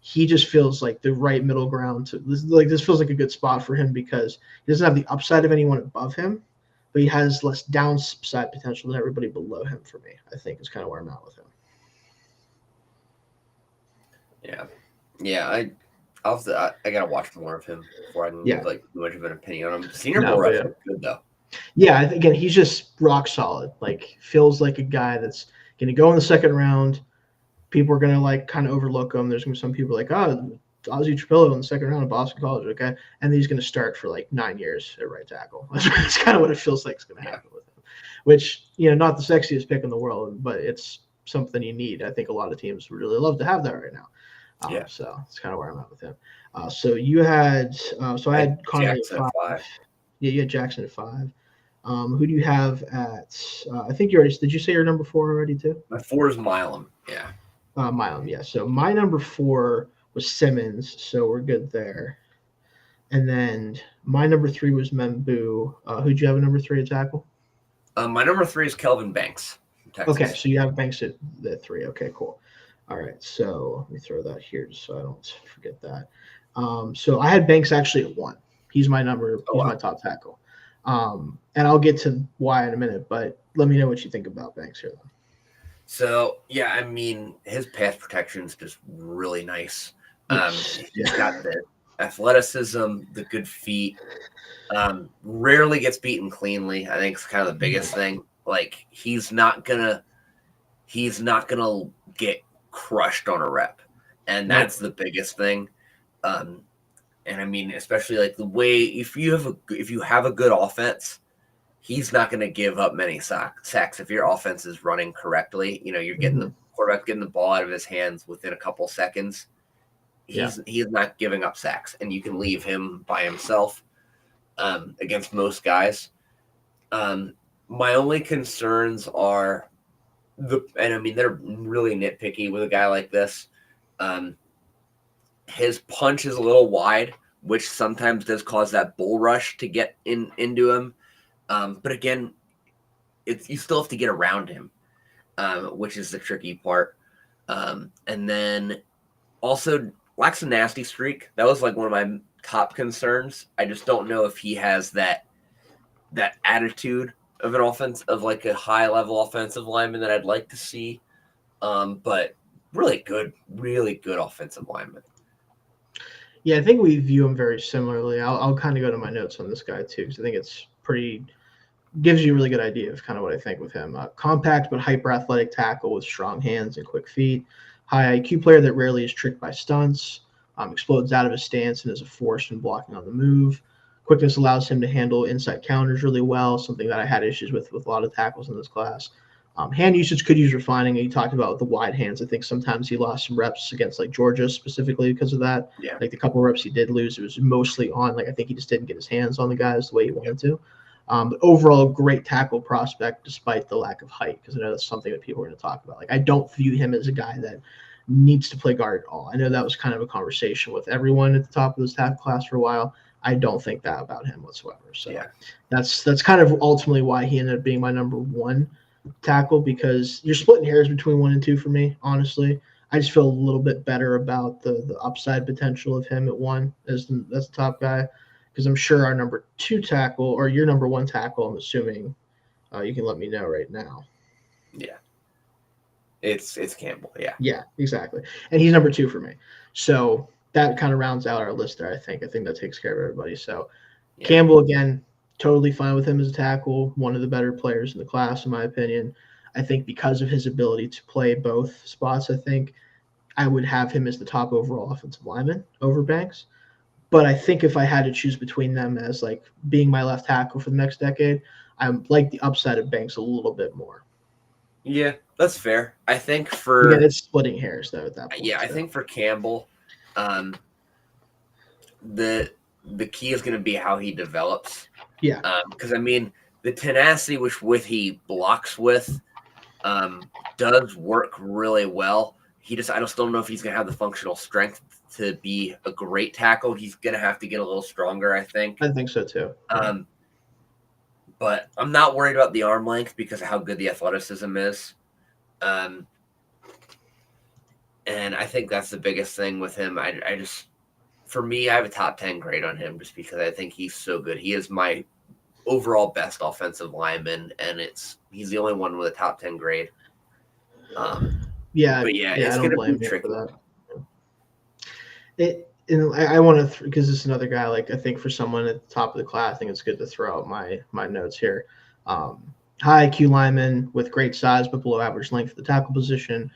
he just feels like the right middle ground to this feels like a good spot for him because he doesn't have the upside of anyone above him, but he has less downside potential than everybody below him for me, I think is kind of where I'm at with him. Yeah. I gotta watch more of him before I can give like too much of an opinion on him. Senior Bowl reps are good though. Yeah, again, he's just rock solid. Like feels like a guy that's gonna go in the second round. People are gonna like kind of overlook him. There's gonna be some people like, Ozzie Trapillo in the second round of Boston College, okay, and he's gonna start for like 9 years at right tackle. That's kind of what it feels like is gonna happen with him. Which not the sexiest pick in the world, but it's something you need. I think a lot of teams would really love to have that right now. So that's kind of where I'm at with him. So you had, I had Connerly at 5. Yeah, you had Jackson at 5. Who do you have at? I think you already did. You say your number 4 already too? My 4 is Milam. Yeah. Milam. Yeah. So my number 4 was Simmons. So we're good there. And then my number 3 was Membu. Who'd you have at number 3 at tackle? My number 3 is Kelvin Banks. Okay, so you have Banks at the 3. Okay, cool. All right, so let me throw that here just so I don't forget that. So I had Banks actually at 1. He's my number. He's my top tackle. And I'll get to why in a minute, but let me know what you think about Banks here, though. So, yeah, I mean, his pass protection is just really nice. He's got the athleticism, the good feet. Rarely gets beaten cleanly. I think it's kind of the biggest thing. Like he's not gonna get crushed on a rep, and that's the biggest thing. And I mean, especially like the way if you have a good offense, he's not going to give up many sacks if your offense is running correctly. You're getting the quarterback getting the ball out of his hands within a couple seconds. He's not giving up sacks, and you can leave him by himself against most guys. My only concerns are and I mean they're really nitpicky with a guy like this. His punch is a little wide, which sometimes does cause that bull rush to get into him. But again, you still have to get around him. which is the tricky part. And then also lacks a nasty streak. That was like one of my top concerns. I just don't know if he has that attitude of an offense of like a high level offensive lineman that I'd like to see. But really good offensive lineman. Yeah, I think we view him very similarly. I'll kind of go to my notes on this guy too, because I think it's gives you a really good idea of kind of what I think with him. Compact but hyper athletic tackle with strong hands and quick feet. High IQ player that rarely is tricked by stunts. Explodes out of his stance and is a force in blocking on the move. Quickness allows him to handle inside counters really well, something that I had issues with a lot of tackles in this class. Hand usage could use refining. You talked about the wide hands. I think sometimes he lost some reps against like Georgia specifically because of that. Yeah. Like the couple reps he did lose, it was mostly on like I think he just didn't get his hands on the guys the way he wanted to. But overall, great tackle prospect despite the lack of height, because I know that's something that people are going to talk about. Like I don't view him as a guy that needs to play guard at all. I know that was kind of a conversation with everyone at the top of this tackle class for a while. I don't think that about him whatsoever. So yeah. that's kind of ultimately why he ended up being my number one tackle, because you're splitting hairs between 1 and 2 for me, honestly. I just feel a little bit better about the upside potential of him at 1 as the top guy, because I'm sure our number 2 tackle or your number 1 tackle, I'm assuming you can let me know right now. Yeah. It's Campbell, yeah. Yeah, exactly. And he's number 2 for me. So that kind of rounds out our list there, I think. I think that takes care of everybody. So yeah. Campbell, again, totally fine with him as a tackle, one of the better players in the class, in my opinion. I think because of his ability to play both spots, I think I would have him as the top overall offensive lineman over Banks. But I think if I had to choose between them as like being my left tackle for the next decade, I like the upside of Banks a little bit more. Yeah, that's fair. I think for again, it's splitting hairs though at that point. Yeah, I think for Campbell, the key is going to be how he develops. Yeah. Because I mean, the tenacity with he blocks with does work really well. I just don't know if he's going to have the functional strength to be a great tackle. He's going to have to get a little stronger, I think. I think so too. But I'm not worried about the arm length because of how good the athleticism is. And I think that's the biggest thing with him. For me, I have a top 10 grade on him just because I think he's so good. He is my overall best offensive lineman, and he's the only one with a top 10 grade. Yeah, it's going to be tricky. For that. I want to, because this is another guy, like I think for someone at the top of the class, I think it's good to throw out my notes here. High IQ lineman with great size but below average length for the tackle position.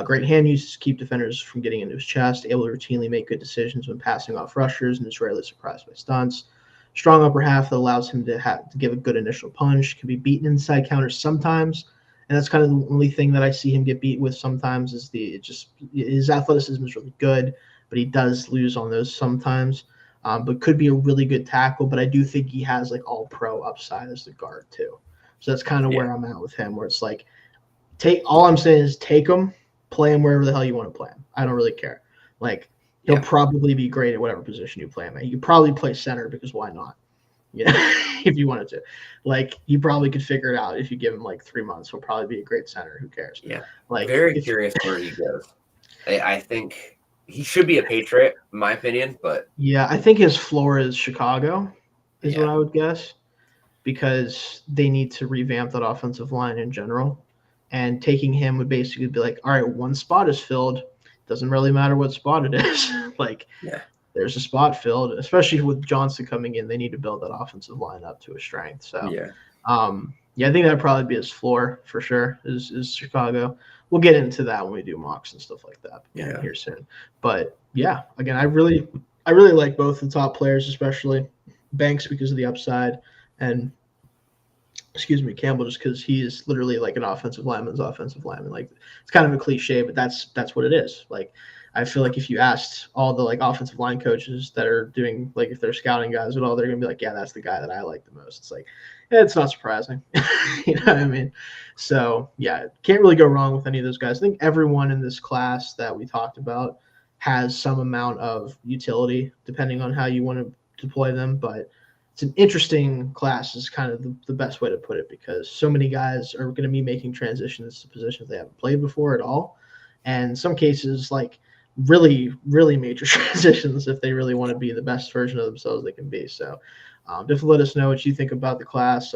Great hand use to keep defenders from getting into his chest. Able to routinely make good decisions when passing off rushers and is rarely surprised by stunts. Strong upper half that allows him to give a good initial punch. Can be beaten inside counters sometimes, and that's kind of the only thing that I see him get beat with sometimes is his athleticism is really good, but he does lose on those sometimes. But could be a really good tackle. But I do think he has like all pro upside as the guard too. So that's kind of where I'm at with him, where it's like all I'm saying is take him, play him wherever the hell you want to play him. I don't really care. Like he'll probably be great at whatever position you play him at. You could probably play center because why not? Yeah, if you wanted to. Like you probably could figure it out if you give him like 3 months. He'll probably be a great center. Who cares? Yeah. Like very curious where he goes. I think he should be a Patriot, in my opinion, but yeah, I think his floor is Chicago, is what I would guess, because they need to revamp that offensive line in general. And taking him would basically be like, all right, one spot is filled. Doesn't really matter what spot it is. There's a spot filled, especially with Johnson coming in. They need to build that offensive line up to a strength. So, I think that'd probably be his floor for sure. Is Chicago. We'll get into that when we do mocks and stuff like that here soon. But yeah, again, I really like both the top players, especially Banks because of the upside, and Campbell just because he is literally like an offensive lineman's offensive lineman. Like it's kind of a cliche, but that's what it is. Like I feel like if you asked all the like offensive line coaches that are doing like if they're scouting guys at all, they're gonna be like, yeah, that's the guy that I like the most. It's like, it's not surprising. You know what I mean? So yeah, can't really go wrong with any of those guys. I think everyone in this class that we talked about has some amount of utility depending on how you want to deploy them, but it's an interesting class is kind of the best way to put it, because so many guys are going to be making transitions to positions they haven't played before at all. And in some cases, like really, really major transitions if they really want to be the best version of themselves they can be. So definitely let us know what you think about the class.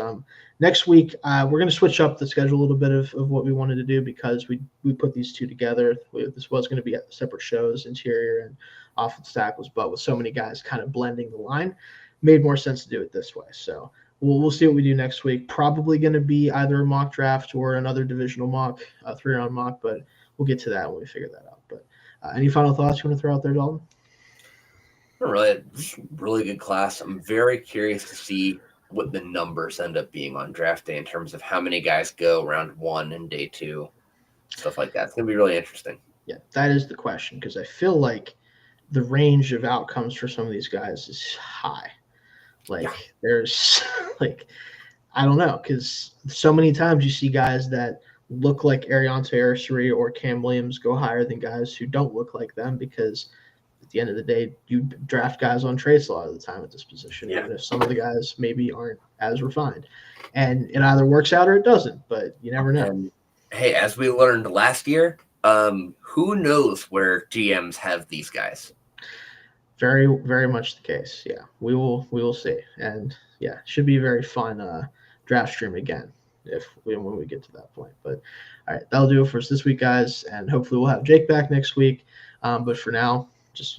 Next week, we're going to switch up the schedule a little bit of what we wanted to do, because we put these two together. This was going to be separate shows, interior and offensive tackles, but with so many guys kind of blending the line, made more sense to do it this way. So we'll see what we do next week. Probably going to be either a mock draft or another divisional mock, 3-round mock, but we'll get to that when we figure that out. But any final thoughts you want to throw out there, Dalton? Really, really good class. I'm very curious to see what the numbers end up being on draft day in terms of how many guys go round 1 and day 2, stuff like that. It's going to be really interesting. Yeah, that is the question, because I feel like the range of outcomes for some of these guys is high. Like there's like, I don't know, because so many times you see guys that look like Ariante Ursary or Cam Williams go higher than guys who don't look like them, because at the end of the day, you draft guys on traits a lot of the time at this position, even if some of the guys maybe aren't as refined. And it either works out or it doesn't, but you never know. And hey, as we learned last year, who knows where GMs have these guys? Very, very much the case. Yeah, we will see, and yeah, should be a very fun draft stream again when we get to that point. But all right, that'll do it for us this week, guys, and hopefully we'll have Jake back next week. But for now, just you